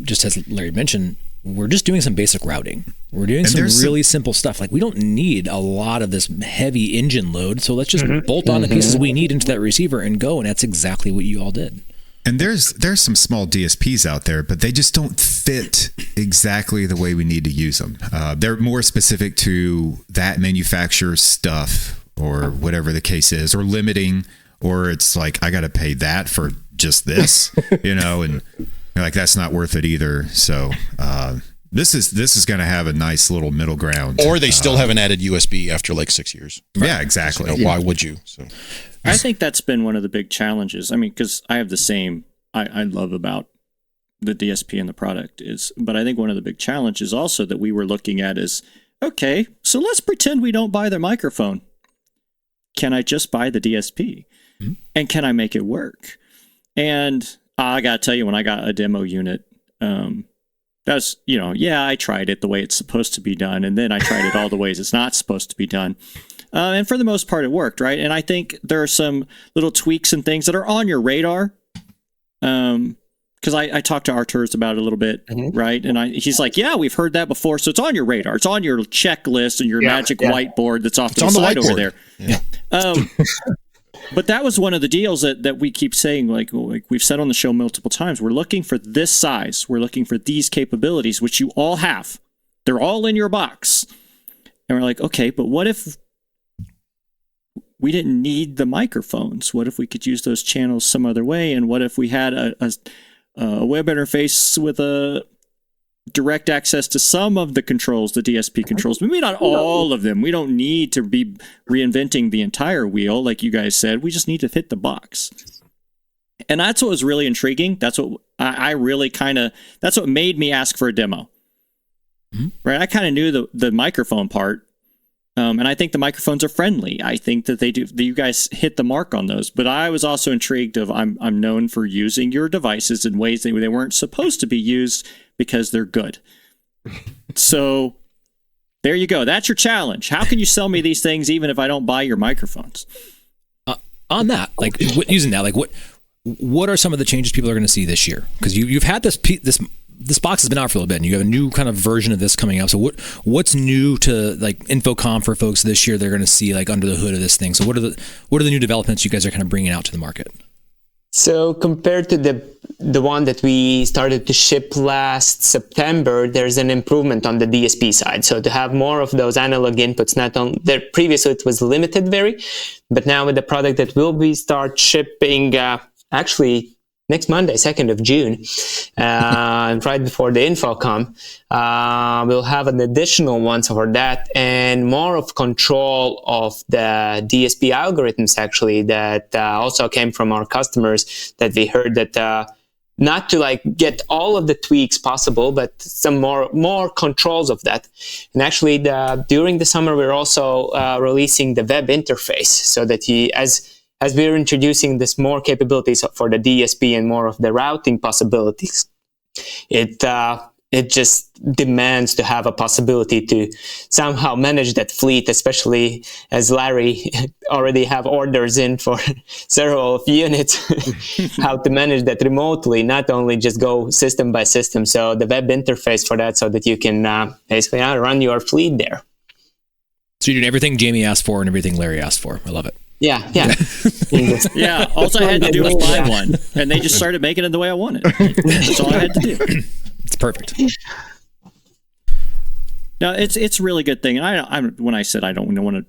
Just as Larry mentioned, we're just doing some basic routing. We're doing some really simple stuff. Like we don't need a lot of this heavy engine load. So let's just bolt on the pieces we need into that receiver and go. And that's exactly what you all did. And there's some small DSPs out there, but they just don't fit exactly the way we need to use them. They're more specific to that manufacturer's stuff or whatever the case is, or limiting, or it's like, I got to pay that for just this, and like that's not worth it either. So this is going to have a nice little middle ground. Or they still haven't added USB after like 6 years. Right? Yeah, exactly. So why would you? So I think that's been one of the big challenges. I mean, because I have the same I love about the DSP and the product but I think one of the big challenges also that we were looking at is, okay, so let's pretend we don't buy the microphone. Can I just buy the DSP? Mm-hmm. And can I make it work? And I got to tell you, when I got a demo unit, that that's, I tried it the way it's supposed to be done. And then I tried it all the ways it's not supposed to be done. And for the most part, it worked, right? And I think there are some little tweaks and things that are on your radar. Because I talked to Arturs about it a little bit, right? And he's like, yeah, we've heard that before. So it's on your radar. It's on your checklist and your magic whiteboard that's off to the side over there. Yeah. But that was one of the deals that we keep saying, like we've said on the show multiple times, we're looking for this size. We're looking for these capabilities, which you all have. They're all in your box. And we're like, okay, but what if we didn't need the microphones? What if we could use those channels some other way? And what if we had a web interface with a direct access to some of the controls, the DSP controls, maybe not all of them. We don't need to be reinventing the entire wheel, like you guys said. We just need to fit the box. And that's what was really intriguing. That's what I really that's what made me ask for a demo. Right? I kind of knew the microphone part. And I think the microphones are friendly. I think that you guys hit the mark on those. But I was also intrigued I'm known for using your devices in ways that they weren't supposed to be used because they're good. So there you go. That's your challenge. How can you sell me these things even if I don't buy your microphones? On that, like using that, like what are some of the changes people are going to see this year? Because you've had this box has been out for a little bit, and you have a new kind of version of this coming out. So what's new to like Infocomm for folks this year? They're going to see like under the hood of this thing. So what are the new developments you guys are kind of bringing out to the market? So compared to the one that we started to ship last September, there's an improvement on the DSP side. So to have more of those analog inputs, not on there previously it was limited very, but now with the product that will be start shipping actually next Monday, 2nd of June, right before the Infocomm, we'll have an additional one for that and more of control of the DSP algorithms, actually, that also came from our customers that we heard that not to like get all of the tweaks possible, but some more controls of that. And actually, during the summer, we're also releasing the web interface so that as we're introducing this more capabilities for the DSP and more of the routing possibilities, it just demands to have a possibility to somehow manage that fleet, especially as Larry already have orders in for several of units, how to manage that remotely, not only just go system by system. So the web interface for that so that you can basically run your fleet there. So you're doing everything Jamie asked for and everything Larry asked for. I love it. Yeah. Yeah, all I had to do was buy one, and they just started making it the way I wanted. That's all I had to do. It's perfect. No, it's a really good thing. And when I said I don't want to,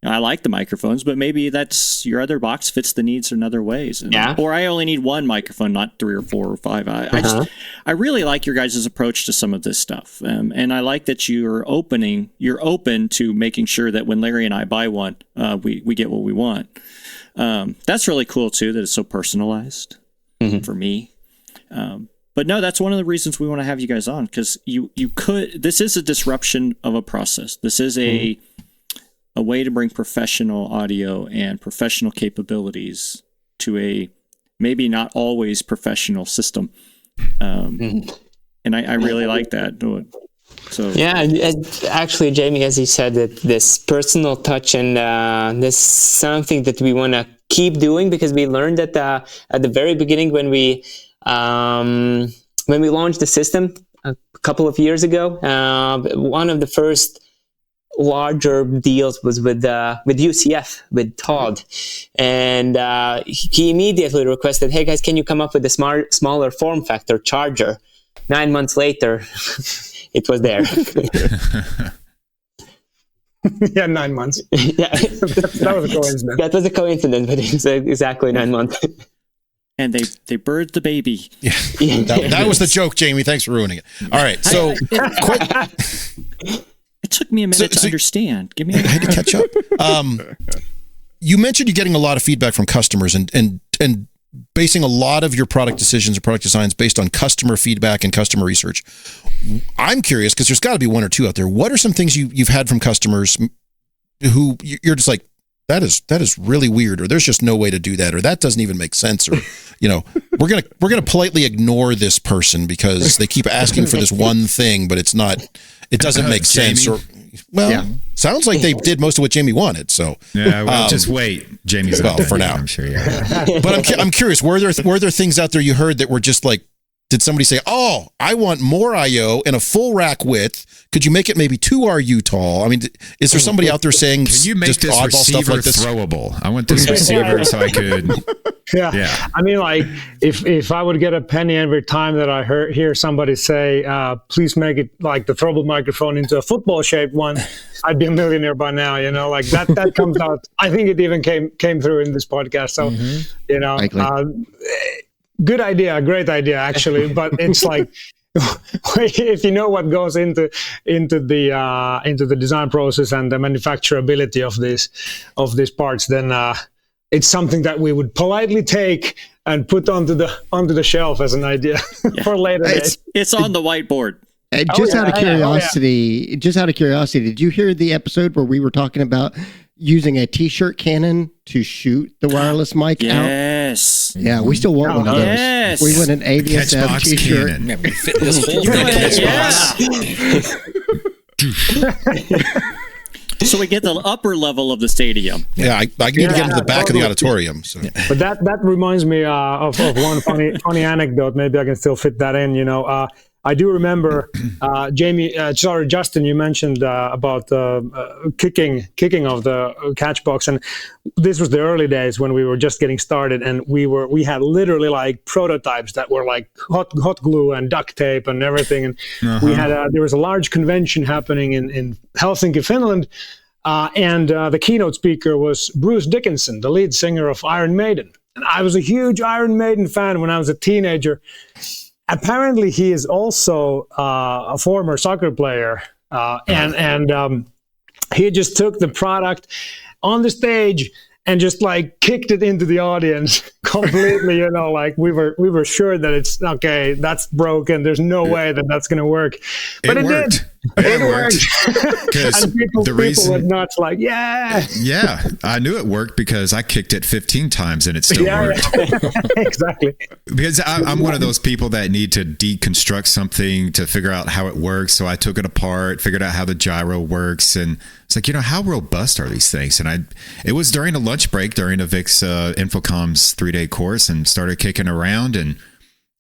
I like the microphones, but maybe that's your other box fits the needs in other ways. Or I only need one microphone, not 3 or 4 or 5. I really like your guys' approach to some of this stuff. And I like that you're open to making sure that when Larry and I buy one, we get what we want. That's really cool too, that it's so personalized for me. But no, that's one of the reasons we want to have you guys on, because this is a disruption of a process. This is a way to bring professional audio and professional capabilities to a maybe not always professional system. And I really like that. So yeah, and actually, Jamie, as you said, that this personal touch and this is something that we want to keep doing, because we learned that at the very beginning when we launched the system a couple of years ago, one of the first larger deals was with UCF, with Todd, and he immediately requested, hey guys, can you come up with a smaller form factor charger? 9 months later, it was there. Yeah, 9 months. Yeah, that was a coincidence. That was a coincidence, but it's exactly 9 months. And they birthed the baby. Yeah. That was the joke, Jamie. Thanks for ruining it. All right, so it took me a minute to understand. Give me I had to catch up. You mentioned you're getting a lot of feedback from customers and basing a lot of your product decisions or product designs based on customer feedback and customer research. I'm curious, because there's got to be one or two out there. What are some things you've had from customers who you're just like, That is really weird, or there's just no way to do that, or that doesn't even make sense, or we're gonna politely ignore this person because they keep asking for this one thing, but it doesn't make sense. Or sounds like they did most of what Jamie wanted. So just wait. Jamie's well for now. I'm sure. Yeah. But I'm curious. Were there things out there you heard that were just like? Did somebody say, "Oh, I want more I/O and a full rack width"? Could you make it maybe 2 RU tall? I mean, is there somebody out there saying, "Can you make just this receiver throwable? I want this receiver so I could." Yeah. I mean, like if I would get a penny every time that I hear somebody say, "Please make it like the throwable microphone into a football-shaped one," I'd be a millionaire by now. Like that comes out. I think it even came through in this podcast. So good idea, great idea, actually. But it's like, if you know what goes into the design process and the manufacturability of these parts, then it's something that we would politely take and put onto the shelf as an idea for later days. It's on the whiteboard. Out of curiosity, did you hear the episode where we were talking about using a t-shirt cannon to shoot the wireless mic out? Yes. Yeah, we still want one of those. Yes. We want an AVSF Catchbox t-shirt. cannon. Yeah, we fit this whole thing. So we get the upper level of the stadium. Yeah, I need to get into the back of the auditorium. So. But that reminds me of one funny anecdote. Maybe I can still fit that in. I do remember, Justin, you mentioned about kicking of the Catchbox, and this was the early days when we were just getting started, and we had literally like prototypes that were like hot glue and duct tape and everything, and we had there was a large convention happening in Helsinki, Finland, and the keynote speaker was Bruce Dickinson, the lead singer of Iron Maiden, and I was a huge Iron Maiden fan when I was a teenager. Apparently, he is also a former soccer player, and he just took the product on the stage and just like kicked it into the audience completely. Like we were sure that it's okay. That's broken. There's no way that that's going to work, but it worked. did. It worked. And people were nuts. Like, yeah, I knew it worked because I kicked it 15 times and it still worked. Exactly. Because I'm one of those people that need to deconstruct something to figure out how it works. So I took it apart, figured out how the gyro works, and it's like, how robust are these things? And it was during a lunch break during a VIX Infocomm's 3-day course, and started kicking around and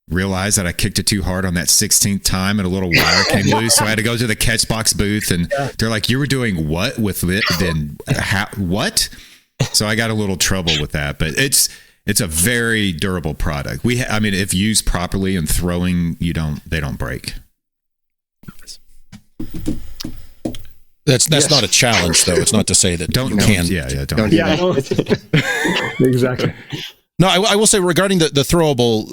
realized that I kicked it too hard on that 16th time and a little wire came loose. So I had to go to the Catchbox booth, and they're like, "You were doing what with it? Then what?" So I got a little trouble with that, but it's a very durable product. If used properly and throwing, they don't break. That's not a challenge, though. It's not to say that don't. Exactly. No, I will say regarding the throwable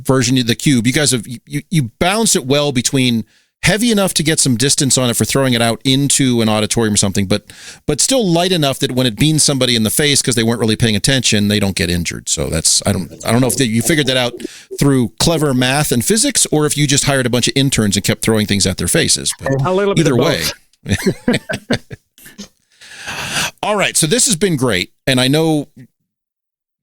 version of the Cube, you guys have you balance it well between heavy enough to get some distance on it for throwing it out into an auditorium or something, but still light enough that when it beans somebody in the face because they weren't really paying attention, they don't get injured. So I don't know if you figured that out through clever math and physics, or if you just hired a bunch of interns and kept throwing things at their faces. But a little bit either of way. All right, so this has been great, and I know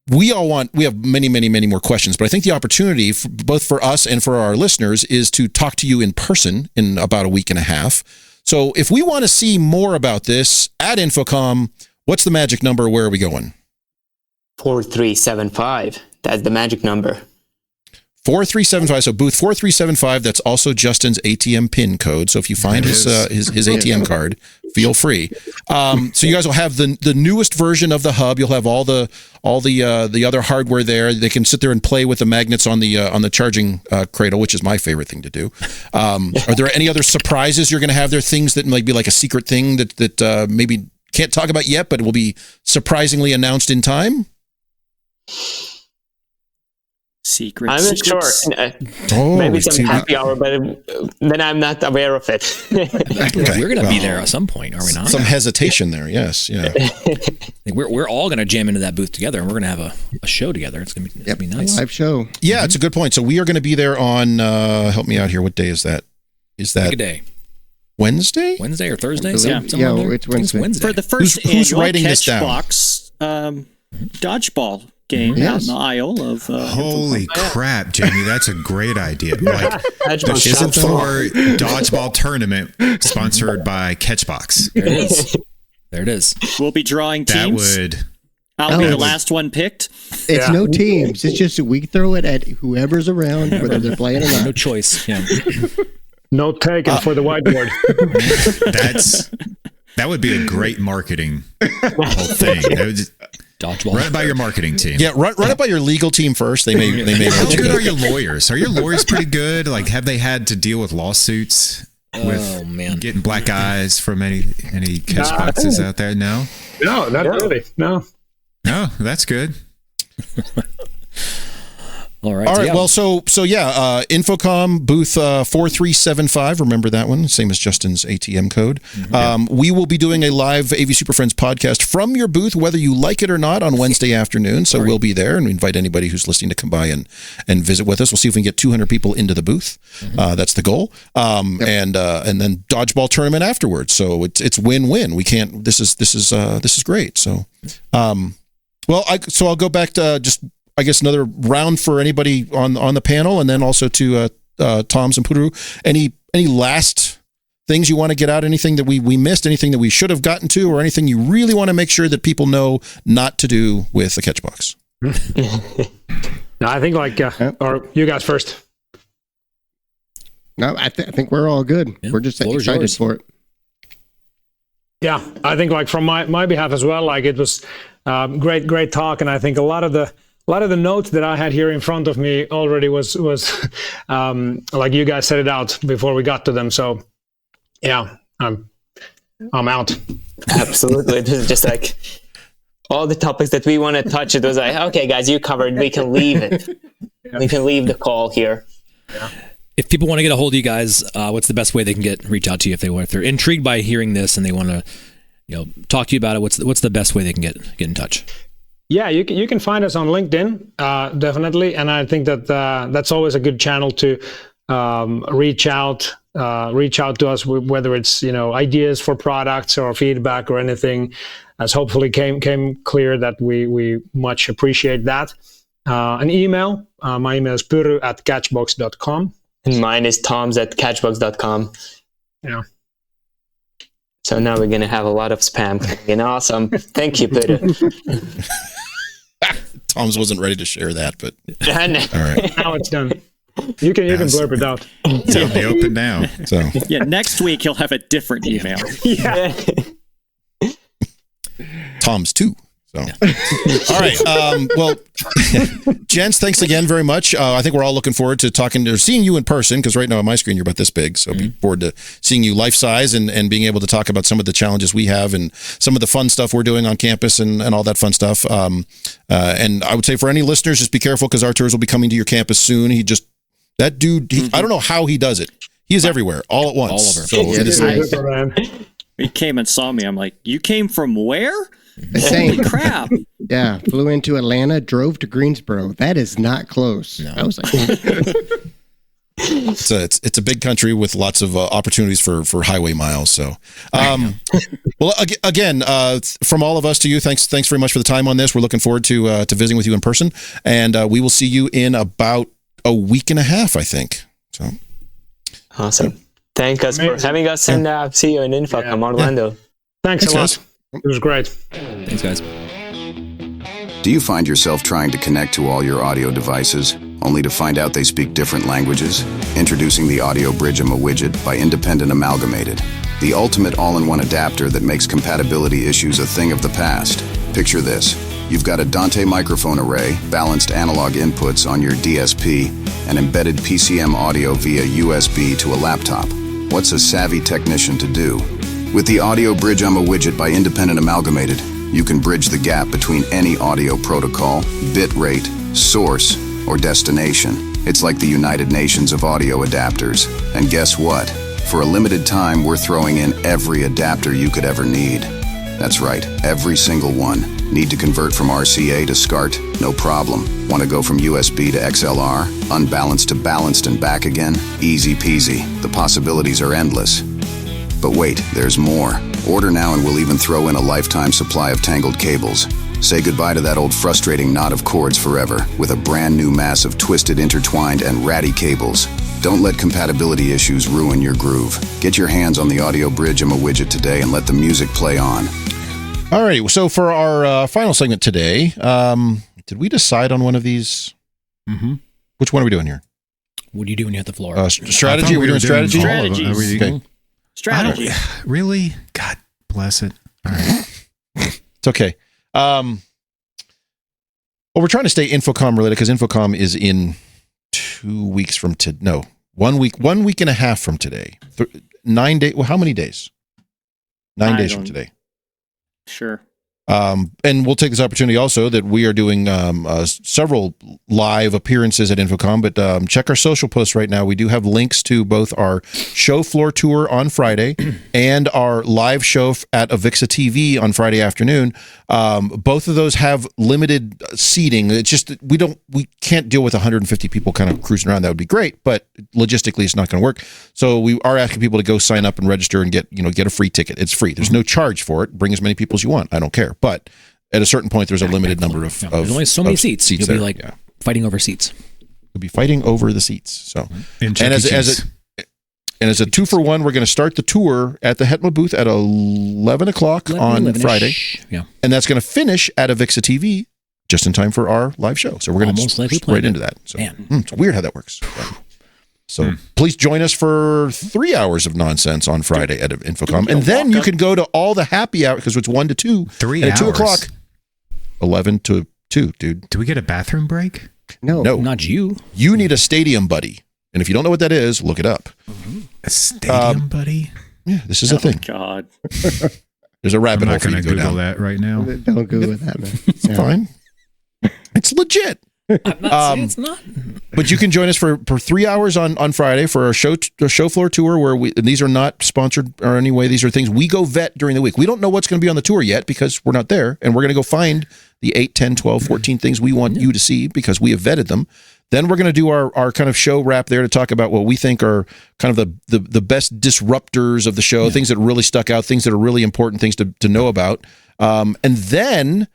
we have many, many, many more questions, but I think the opportunity both for us and for our listeners is to talk to you in person in about a week and a half. So if we want to see more about this at Infocomm, what's the magic number? Where are we going? 4375. That's the magic number. 4375. So booth 4375. That's also Justin's ATM PIN code. So if you find his ATM card, feel free. So you guys will have the newest version of the hub. You'll have all the other hardware there. They can sit there and play with the magnets on the charging cradle, which is my favorite thing to do. Are there any other surprises you're going to have there? Things that might be like a secret thing that maybe can't talk about yet, but it will be surprisingly announced in time? I'm not sure. Maybe some happy hour, but then I'm not aware of it. Okay. We're going to be there at some point, are we not? Some hesitation there, yes. Yeah. We're all going to jam into that booth together, and we're going to have a show together. It's going to be nice. A live show. Yeah, It's a good point. So we are going to be there on, help me out here, what day is that? Pick a day. Wednesday or Thursday. It's Wednesday. For the first who's annual writing this down? Catchbox dodgeball game out in the Iola of Holy Infocomm. crap, Jamie, that's a great idea. Like, Catchbox isn't Shop. for dodgeball tournament sponsored by Catchbox. There it is. There it is. We'll be drawing That teams. would I'll be the last one picked. It's no teams. It's just we throw it at whoever's around, whether they're playing or not. No choice. Yeah. No taken for the whiteboard. that would be a great marketing whole thing. That would just, Dodgeball. run it by your marketing team. Yeah, run it by your legal team first. They may How let you good go. are your lawyers? Are your lawyers pretty good? Like, have they had to deal with lawsuits? Oh man. Getting black eyes from any Catchboxes out there? No, No, not really. No. That's good. All right. All right. yeah. Well, so Infocomm booth 4375. Remember that one? Same as Justin's ATM code. We will be doing a live AV Super Friends podcast from your booth, whether you like it or not, on Wednesday afternoon. So we'll be there, and we invite anybody who's listening to come by and visit with us. We'll see if we can get 200 people into the booth. That's the goal. And then dodgeball tournament afterwards. So it's win-win. We can't. This is great. So, I'll go back to just, I guess, another round for anybody on the panel, and then also to Toms and Puru. Any last things you want to get out? Anything that we missed? Anything that we should have gotten to, or anything you really want to make sure that people know not to do with the Catchbox? No, I think or you guys first. No, I think we're all good. Yeah, We're just floor is excited yours. for it. Yeah, I think from my behalf as well, it was great talk, and I think a lot of the notes that I had here in front of me already was like you guys set it out before we got to them. So yeah, I'm out. Absolutely. It was just like all the topics that we want to touch. It was like, okay, guys, you covered. We can leave it. We can leave the call here. Yeah. If people want to get a hold of you guys, what's the best way they can reach out to you if they're intrigued by hearing this and they want to, talk to you about it? What's the best way they can get in touch? Yeah, you can find us on LinkedIn, definitely, and I think that that's always a good channel to reach out to us, whether it's ideas for products or feedback or anything. As hopefully came clear that we much appreciate that. An email. My email is puru@catchbox.com. And mine is toms@catchbox.com. Yeah. So now we're going to have a lot of spam coming in. Awesome. Thank you, Peter. Tom's wasn't ready to share that, but All right. Now it's done. You can blurb it out. It's out in the open now. So Yeah, next week you'll have a different email. Yeah. Tom's too. So, all right. Well, gents, thanks again very much. I think we're all looking forward to seeing you in person, because right now on my screen you're about this big. So be forward to seeing you life size and being able to talk about some of the challenges we have and some of the fun stuff we're doing on campus and all that fun stuff. And I would say for any listeners, just be careful, because our tours will be coming to your campus soon. That dude, I don't know how he does it. He is everywhere, all at once. All over. So it is. He came and saw me. I'm like, you came from where? Same. Holy crap. Yeah, flew into Atlanta, drove to Greensboro. That is not close. No. I was like, It's a big country with lots of opportunities for highway miles. So, well, again, from all of us to you, thanks very much for the time on this. We're looking forward to visiting with you in person, and we will see you in about a week and a half, I think. So, Awesome. Thank us for having us, and see you in Infocomm, Orlando. Thanks a lot. guys. It was great. Thanks, guys. Do you find yourself trying to connect to all your audio devices, only to find out they speak different languages? Introducing the Audio Bridge widget by Independent Amalgamated, the ultimate all-in-one adapter that makes compatibility issues a thing of the past. Picture this. You've got a Dante microphone array, balanced analog inputs on your DSP, and embedded PCM audio via USB to a laptop. What's a savvy technician to do? With the Audio Bridge widget by Independent Amalgamated, you can bridge the gap between any audio protocol, bit rate, source, or destination. It's like the United Nations of audio adapters. And guess what? For a limited time, we're throwing in every adapter you could ever need. That's right, every single one. Need to convert from RCA to SCART? No problem. Want to go from USB to XLR? Unbalanced to balanced and back again? Easy peasy. The possibilities are endless. But wait, there's more. Order now and we'll even throw in a lifetime supply of tangled cables. Say goodbye to that old frustrating knot of cords forever with a brand new mass of twisted, intertwined, and ratty cables. Don't let compatibility issues ruin your groove. Get your hands on the Audio Bridge widget today and let the music play on. All right, so for our final segment today, did we decide on one of these? Mm-hmm. Which one are we doing here? What do you do when you hit the floor? Strategy? Are we doing strategy? Strategies. Okay. Strategy. Really? God bless it. All right. It's okay. Well, we're trying to stay Infocomm related because Infocomm is in 2 weeks from today. No, 1 week and a half from today. 9 days. Well, how many days? 9 days from today. Sure. And we'll take this opportunity also that we are doing several live appearances at Infocomm, but check our social posts right now. We do have links to both our show floor tour on Friday and our live show at Avixa TV on Friday afternoon. Both of those have limited seating. It's just we can't deal with 150 people kind of cruising around. That would be great, but logistically it's not going to work. So we are asking people to go sign up and register and get a free ticket. It's free. There's no charge for it. Bring as many people as you want. I don't care. But at a certain point, there's a limited number of there's only so many seats. You'll there. be like fighting over seats. You'll be fighting over the seats. So, And as a 2-for-1, we're going to start the tour at the Hetma booth at 11 o'clock on Friday. Yeah, and that's going to finish at Avixa TV just in time for our live show. So we're going to right into that. So it's weird how that works. Yeah. So please join us for 3 hours of nonsense on Friday at Infocomm. And then you can go to all the happy hour because it's 1 to 2. 3 hours. At 2 o'clock. 11 to 2, dude. Do we get a bathroom break? No. Not you. You need a stadium buddy. And if you don't know what that is, look it up. A stadium buddy? Yeah, this is a thing. God. There's a rabbit hole I'm not for you going to to go Google down. that right now. Don't Google that, man. It's fine. It's legit. I'm not saying it's not. But you can join us for 3 hours on Friday for a show floor tour where and these are not sponsored or any way. These are things we go vet during the week. We don't know what's going to be on the tour yet because we're not there. And we're going to go find the 8, 10, 12, 14 things we want you to see because we have vetted them. Then we're going to do our kind of show wrap there to talk about what we think are kind of the best disruptors of the show, things that really stuck out, things that are really important, things to know about. And then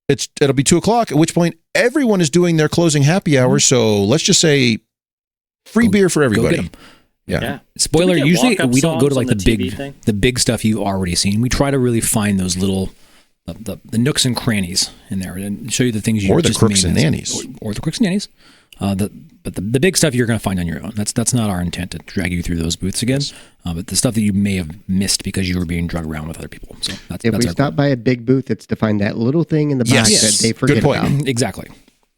it'll be 2 o'clock, at which point everyone is doing their closing happy hour. So let's just say free beer for everybody. Yeah. Spoiler, usually we don't go to like the the big stuff you've already seen. We try to really find those little the nooks and crannies in there and show you the things you or the just crooks and nannies. Or the crooks and nannies. But the big stuff you're going to find on your own. That's not our intent to drag you through those booths again. But the stuff that you may have missed because you were being drugged around with other people. So if we stop by a big booth, it's to find that little thing in the back that they forget about. Exactly.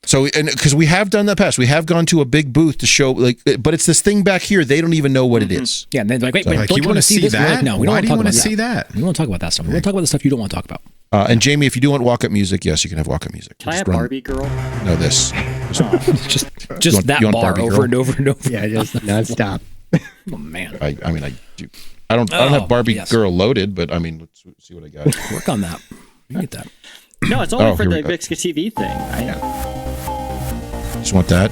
So, and because we have done that past, we have gone to a big booth to show, but it's this thing back here. They don't even know what it is. Yeah, and then like, wait, like, don't you want to see this? that? Like, no, we Why don't do you want to see that? We don't want to talk about that stuff. We want to talk about the stuff you don't want to talk about. And Jamie, if you do want walk-up music, yes, you can have walk-up music. Can I have Barbie Girl? No, this. Just that bar over and over and over. Yeah, just nonstop. Oh man. I do. I don't have Barbie Girl loaded, but I mean, let's see what I got. Work on that. You get that. No, it's only for the Avixa TV thing. Just want that.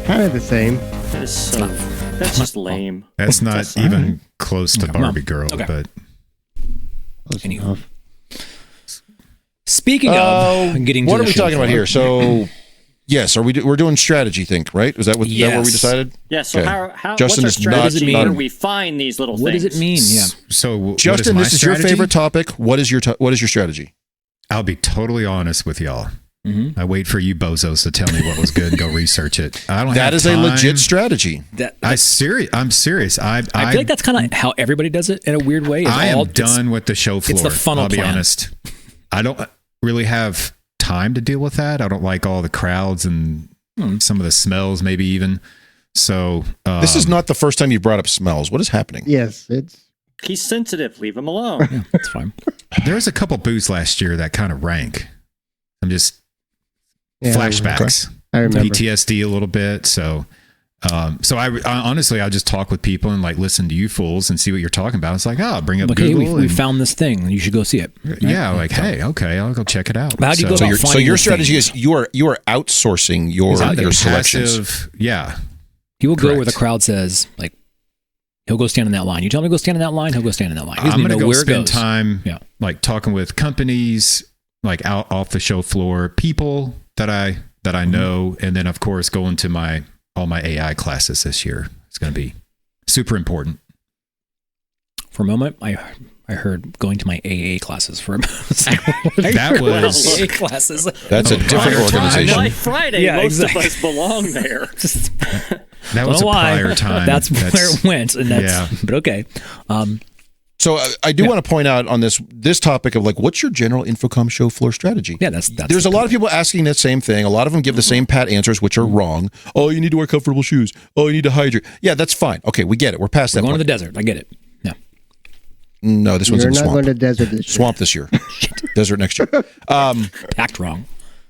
Kind of the same. That's just lame. That's not even close to Barbie Girl, but anyway. Speaking of getting to what the are we show talking about here? So yes, we're doing strategy think, right? Is that what that what we decided? Yeah, so Okay. how Justin what's our strategy where we find these little What things? does it mean? Yeah. So Justin, what this is your favorite topic. What is your strategy? I'll be totally honest with y'all. I wait for you bozos to tell me what was good and go research it. I don't. That is a legit strategy. I'm serious. I feel like that's kind of how everybody does it in a weird way. I am done with the show floor. It's the funnel I'll be plan. honest. I don't really have time to deal with that. I don't like all the crowds and some of the smells, maybe even. So this is not the first time you brought up smells. What is happening? Yes, He's sensitive. Leave him alone. Yeah, that's fine. There was a couple booths last year that kind of rank. I'm just flashbacks. I remember. PTSD a little bit. So I honestly, I'll just talk with people and like listen to you fools and see what you're talking about. It's like, bring up Google. Google. We found this thing. You should go see it. Right? Yeah, like, hey, okay, I'll go check it out. But how do you go about so finding your the strategy thing? is you are outsourcing your selections. Passive, yeah. You will go where Correct. the crowd says, like, He'll go stand in that line. You tell him to go stand in that line, he'll go stand in that line. I'm going to go spend goes. time like talking with companies, like out off the show floor, people that I know, and then of course going to all my AI classes this year. It's going to be super important. For a moment, I heard going to my AA classes for a moment. That was AA classes. That's a different organization. Like Friday, most of us belong there. That was a prior time. That's where it went, and but okay. So I do want to point out on this topic of like, what's your general Infocomm show floor strategy? Yeah, that's There's a lot of people asking that same thing. A lot of them give the same pat answers, which are wrong. Oh, you need to wear comfortable shoes. Oh, you need to hydrate. Yeah, that's fine. Okay, we get it. We're past that. Going point. to the desert. I get it. Yeah. No, this one's in You're not swamp. going to desert this year. Swamp this year. Desert next year. Packed wrong.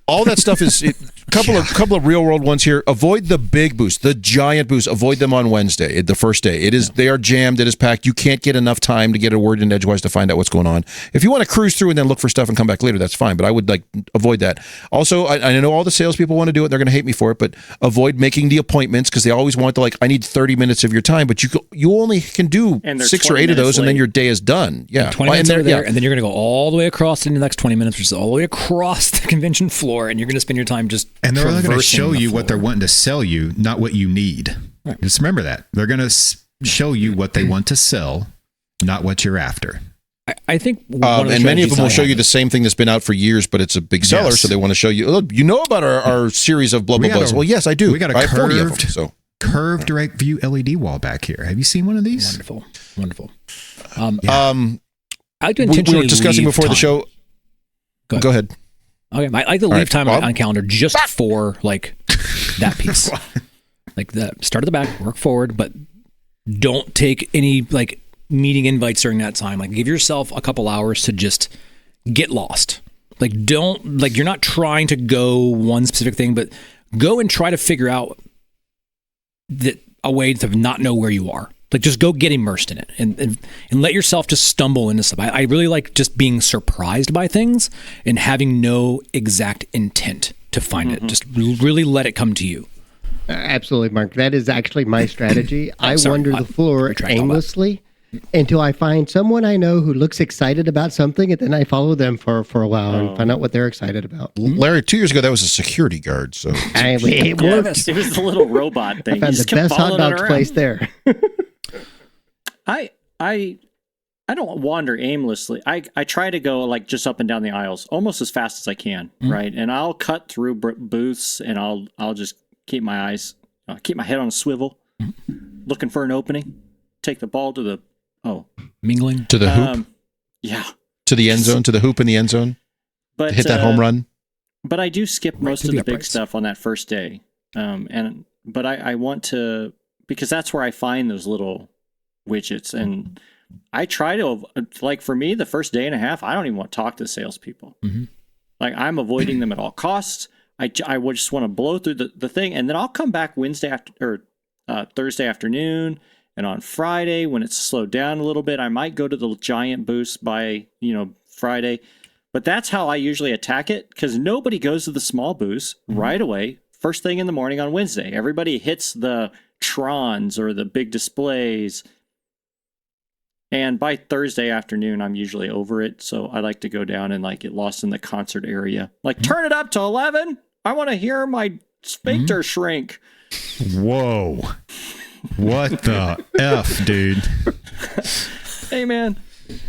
All that stuff is couple of real world ones here. Avoid the big boosts, the giant boosts. Avoid them on Wednesday, the first day. They are jammed. It is packed. You can't get enough time to get a word in edgewise to find out what's going on. If you want to cruise through and then look for stuff and come back later, that's fine. But I would avoid that. Also, I know all the salespeople want to do it. They're going to hate me for it, but avoid making the appointments because they always want to I need 30 minutes of your time, but you only can do 6 or 8 of those, and then your day is done. Yeah, 20 minutes over there, and then you're going to go all the way across in the next 20 minutes, which is all the way across the convention floor, and you're going to spend your time just and they're going to show you what they're wanting to sell you, not what you need. Right. Just remember that. They're going to show you what they want to sell, not what you're after. I think and many of them will show you the same thing that's been out for years, but it's a big seller, so they want to show you, look, you know about our series of blah, blah, blah. Well, yes, I do. We got a I have 40 of them, curved direct view LED wall back here. Have you seen one of these? Wonderful. I we were discussing before the show. Go ahead. Okay, I like to leave time on calendar just for that piece. Start at the back, work forward, but don't take any meeting invites during that time. Give yourself a couple hours to just get lost. You're not trying to go one specific thing, but go and try to figure out a way to not know where you are. Just go get immersed in it and let yourself just stumble into stuff. I really like just being surprised by things and having no exact intent to find it. Just really let it come to you. Absolutely, Mark. That is actually my strategy. I wander the floor aimlessly until I find someone I know who looks excited about something, and then I follow them for a while and find out what they're excited about. Larry, 2 years ago, that was a security guard. So it worked. It was the little robot thing. I found the best hot dogs place there. I don't wander aimlessly. I try to go just up and down the aisles almost as fast as I can, right? And I'll cut through booths, and I'll just keep my head on a swivel, looking for an opening. Take the ball to the mingling to the hoop, to the end zone, to the hoop in the end zone, but hit that home run. But I do skip most of the big stuff on that first day, but I want to, because that's where I find those little widgets, and I try to for me the first day and a half I don't even want to talk to salespeople. I'm avoiding them at all costs. I would just want to blow through the thing, and then I'll come back Thursday afternoon, and on Friday when it's slowed down a little bit I might go to the giant boost by Friday. But that's how I usually attack it, because nobody goes to the small booths right away first thing in the morning on Wednesday. Everybody hits the Trons or the big displays. And by Thursday afternoon, I'm usually over it. So I like to go down and get lost in the concert area. Turn it up to 11. I want to hear my sphincter shrink. Whoa. What the F, dude? Hey, man.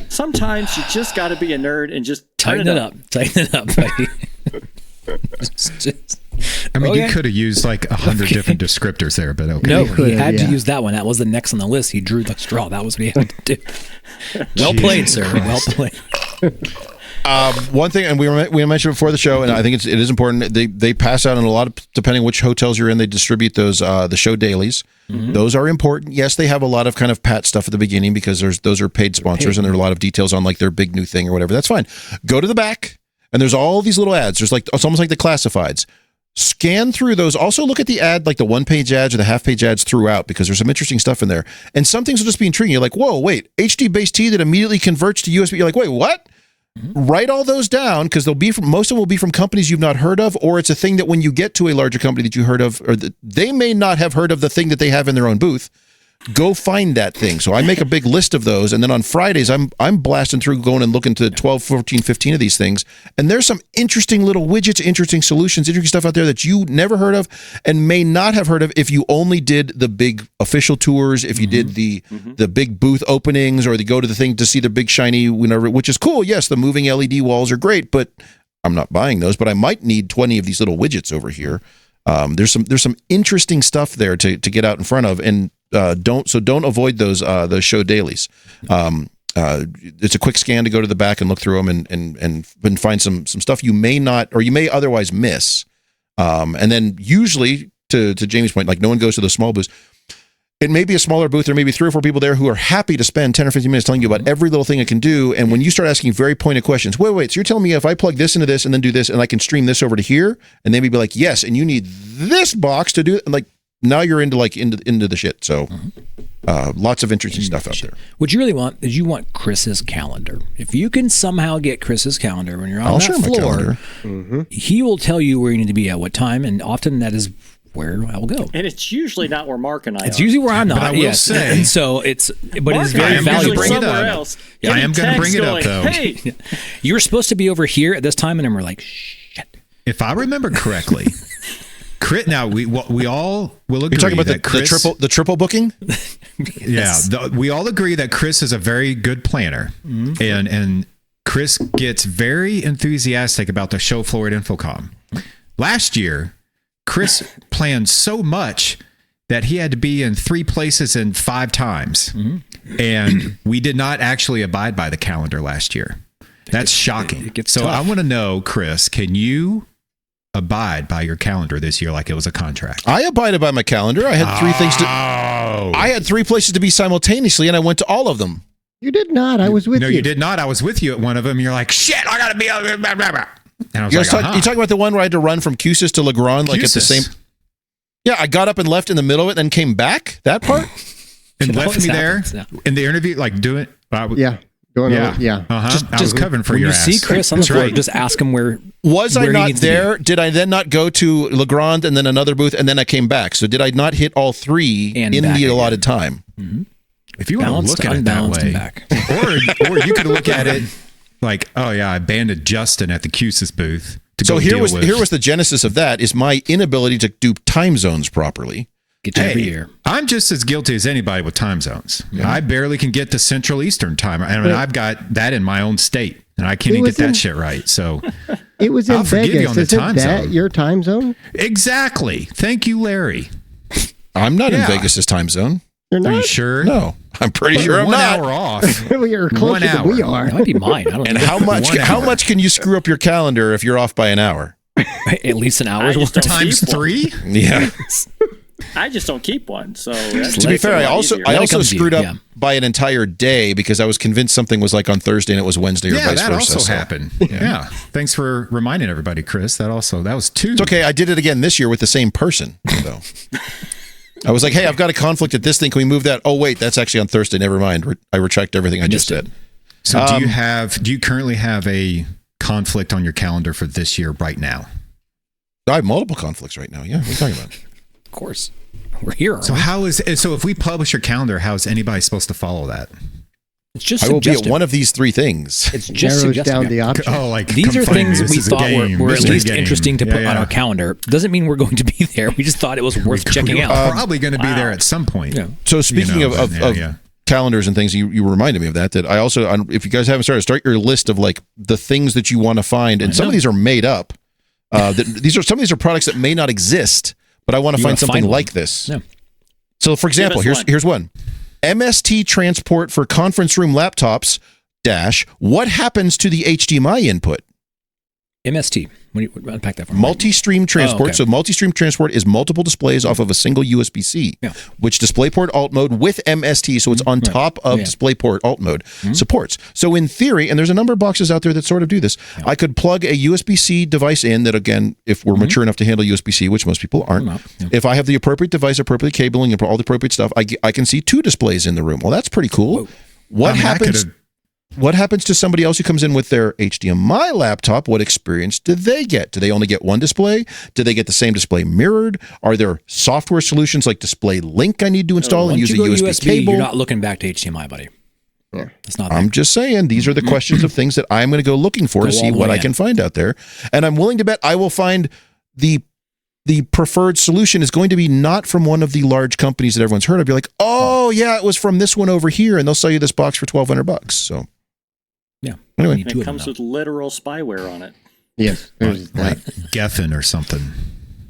Sometimes you just got to be a nerd and just tighten it up. Tighten it up, buddy. You could have used 100 different descriptors there, but okay. No, he had to use that one. That was the next on the list. He drew the straw. That was what he had to do. Well played, sir. Well played. One thing, and we mentioned before the show, and I think it is important. They pass out in a lot of, depending which hotels you're in, they distribute those the show dailies. Those are important. Yes, they have a lot of kind of pat stuff at the beginning because those are paid sponsors, and there are a lot of details on their big new thing or whatever. That's fine. Go to the back, and there's all these little ads. There's it's almost like the classifieds. Scan through those. Also look at the ad, the one-page ads or the half-page ads throughout, because there's some interesting stuff in there. And some things will just be intriguing. You're like, whoa, wait, HD-based T that immediately converts to USB. You're like, wait, what? Write all those down, because most of them will be from companies you've not heard of, or it's a thing that when you get to a larger company that you heard of, or they may not have heard of the thing that they have in their own booth. go find that thing. So I make a big list of those, and then on Fridays I'm blasting through, going and looking to 12, 14, 15 of these things, and there's some interesting little widgets, interesting solutions, interesting stuff out there that you never heard of and may not have heard of if you only did the big official tours, if you did the big booth openings, or you go to the thing to see the big shiny, whenever, which is cool. Yes, the moving LED walls are great, but I'm not buying those. But I might need 20 of these little widgets over here. There's some interesting stuff there to get out in front of, and don't avoid those show dailies. It's a quick scan to go to the back and look through them and find some stuff you may not, or you may otherwise miss. And then usually, to Jamie's point, like no one goes to the small booths. It may be a smaller booth. There may be 3 or 4 people there who are happy to spend 10 or 15 minutes telling you about every little thing it can do. And when you start asking very pointed questions, wait, so you're telling me if I plug this into this and then do this, and I can stream this over to here, and they may be like, yes, and you need this box to do it. And like, now you're into the shit. So lots of interesting stuff out there. What you really want is you want Chris's calendar. If you can somehow get Chris's calendar when you're on that floor, he will tell you where you need to be at what time, and often that is where I will go. And it's usually not where Mark and I are. It's usually where I'm not. But I will say, and so it's Mark very valuable. Somewhere else. I am going to bring it up, though. Hey, you were supposed to be over here at this time, and then we're like, shit. If I remember correctly, now we all will agree. You're talking about that Chris, the triple booking? Yes. Yeah, we all agree that Chris is a very good planner, and Chris gets very enthusiastic about the show floor at Infocomm. Last year, Chris planned so much that he had to be in 3 places and 5 times, and we did not actually abide by the calendar last year. That's shocking. It gets so tough. I want to know, Chris, can you abide by your calendar this year like it was a contract? I abided by my calendar. I had 3 things to. I had 3 places to be simultaneously, and I went to all of them. You did not. I was with you. No, you did not. I was with you at one of them. You're like, shit, I gotta be. Blah, blah, blah. And I was You like, talking about the one where I had to run from Cusis to Legrand, like at the same. Yeah, I got up and left in the middle of it, and then came back. That part, and left me there in the interview, like doing. Yeah. I was covering for your ass. You see Chris on the floor, just ask him where. Was I not there? Did I then not go to Legrand and then another booth, and then I came back? So did I not hit all 3 in the allotted time? If you want to look at it that way, or you could look at it like, oh yeah, I banded Justin at the Cusis booth. So here was the genesis of that, is my inability to do time zones properly. Get you every year. I'm just as guilty as anybody with time zones. Yeah. I barely can get to Central Eastern time. I mean, I've got that in my own state, and I can't even get that shit right. So it was in Vegas. Isn't that your time zone? Exactly. Thank you, Larry. I'm not in Vegas's time zone. You're not? Are you sure? No, I'm pretty sure I'm 1 not. hour off. You're closer than we are. That might be mine. I don't and know. how much can you screw up your calendar if you're off by an hour? At least an hour. Times 3? Yeah. I just don't keep one. So to be fair, I also screwed up by an entire day because I was convinced something was like on Thursday and it was Wednesday or vice versa. Yeah, that also happened. Yeah. Thanks for reminding everybody, Chris. That was 2. It's okay. I did it again this year with the same person. So I was like, hey, I've got a conflict at this thing. Can we move that? Oh, wait, that's actually on Thursday. Never mind. I retract everything I just said. So do you currently have a conflict on your calendar for this year right now? I have multiple conflicts right now. Yeah. What are you talking about? Of course. We're here. So if we publish your calendar, how is anybody supposed to follow that? It's just I will be at one of these 3 things. It's just narrows down the option. Oh, like these are things we thought were at least game. interesting to put on our calendar. Doesn't mean we're going to be there. We just thought it was worth checking out. We're probably going to be there at some point. Yeah. So speaking of calendars and things, you reminded me of that I also, if you guys haven't started, start your list of like the things that you want to find. And some of these are made up. Some of these are products that may not exist, but I want to find something like this. Yeah. So for example, here's one. MST transport for conference room laptops - what happens to the HDMI input? MST. Unpack that for me. Multi-stream transport. So multi-stream transport is multiple displays off of a single USB-C, which DisplayPort alt mode with MST, so it's on top of DisplayPort alt mode, supports. So in theory, and there's a number of boxes out there that sort of do this, I could plug a USB-C device in that, again, if we're mature enough to handle USB-C, which most people aren't, if I have the appropriate device, appropriate cabling, and all the appropriate stuff, I can see 2 displays in the room. Well, that's pretty cool. What happens... what happens to somebody else who comes in with their HDMI laptop? What experience do they get? Do they only get one display? Do they get the same display mirrored? Are there software solutions like Display Link I need to install and use a USB cable? You're not looking back to HDMI, buddy. Yeah. It's not. I'm just saying these are the questions of things that I'm going to go looking for to see what I can find out there. And I'm willing to bet I will find the preferred solution is going to be not from one of the large companies that everyone's heard of. Be like, oh yeah, it was from this one over here, and they'll sell you this box for $1,200. So yeah. Anyway, it comes with literal spyware on it. Yes, there's like Geffen or something.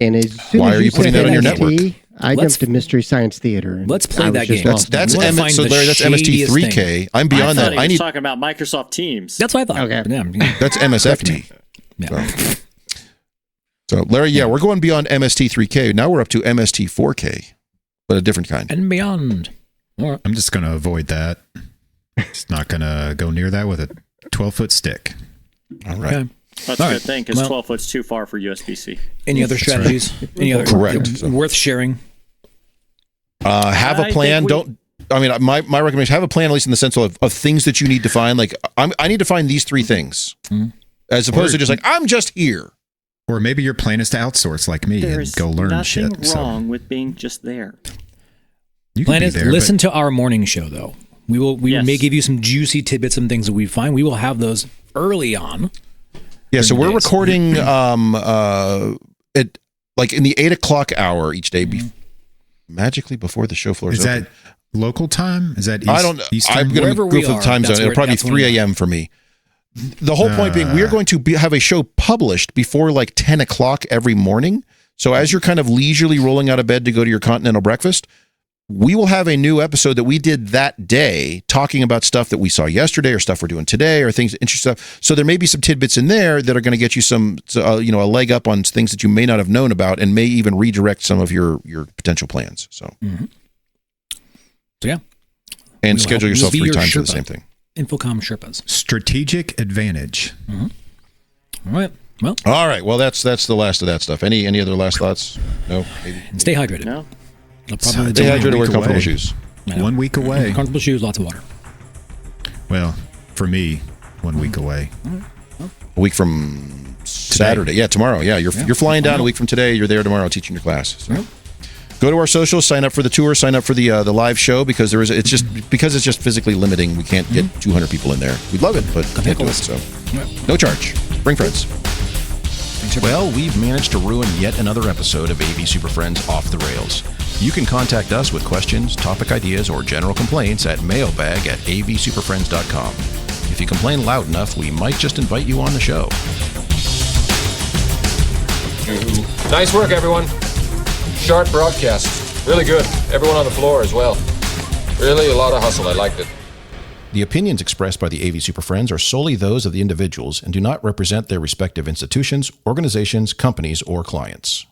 And why are you putting that on your network? I jumped to Mystery Science Theater. Let's play that game. That's MST3K. I'm beyond that. I need talking about Microsoft Teams. That's what I thought. Okay. Yeah. That's MSFT. Yeah. So Larry, we're going beyond MST3K. Now we're up to MST4K, but a different kind. And beyond. All right. I'm just going to avoid that. Just not going to go near that with a 12-foot stick. All right. Okay. That's a good thing because 12 foot's too far for USB-C. Any other strategies? Right. Any other worth sharing? Have a plan. My recommendation, have a plan, at least in the sense of things that you need to find. Like I need to find these 3 things, as opposed to just like, I'm just here. Or maybe your plan is to outsource like me and go learn shit. There's nothing wrong with being just there. Plan is listen to our morning show, though. We may give you some juicy tidbits and things that we find. We will have those early on. Yeah, so we're recording at like in the 8 o'clock hour each day, magically before the show floor is open. Is that local time? Is that Eastern? I'm going to go for the time zone. It'll probably be 3 a.m. for me. The whole point being, we are going to have a show published before like 10 o'clock every morning. So as you're kind of leisurely rolling out of bed to go to your continental breakfast, we will have a new episode that we did that day talking about stuff that we saw yesterday or stuff we're doing today or things, interesting stuff. So there may be some tidbits in there that are going to get you some, a leg up on things that you may not have known about and may even redirect some of your potential plans. So, so yeah. And schedule yourself 3 times for the same thing. Infocomm Sherpas. Strategic advantage. All right. Well. All right. Well, that's the last of that stuff. Any other last thoughts? No. Maybe. And stay hydrated. No. Stay hydrated. Wear comfortable shoes. 1 week away. Comfortable shoes. Lots of water. Well, for me, 1 week away. A week from Saturday. Yeah, tomorrow. Yeah, you're flying down a week from today. You're there tomorrow teaching your class. So. Go to our socials, sign up for the tour, sign up for the live show because it's just physically limiting. We can't get 200 people in there. We'd love it, but can't do it. So no charge. Bring friends. Well, we've managed to ruin yet another episode of AV Super Friends Off the Rails. You can contact us with questions, topic ideas, or general complaints at mailbag@avsuperfriends.com. If you complain loud enough, we might just invite you on the show. Nice work, everyone. Sharp broadcast. Really good. Everyone on the floor as well. Really a lot of hustle. I liked it. The opinions expressed by the AV Super Friends are solely those of the individuals and do not represent their respective institutions, organizations, companies, or clients.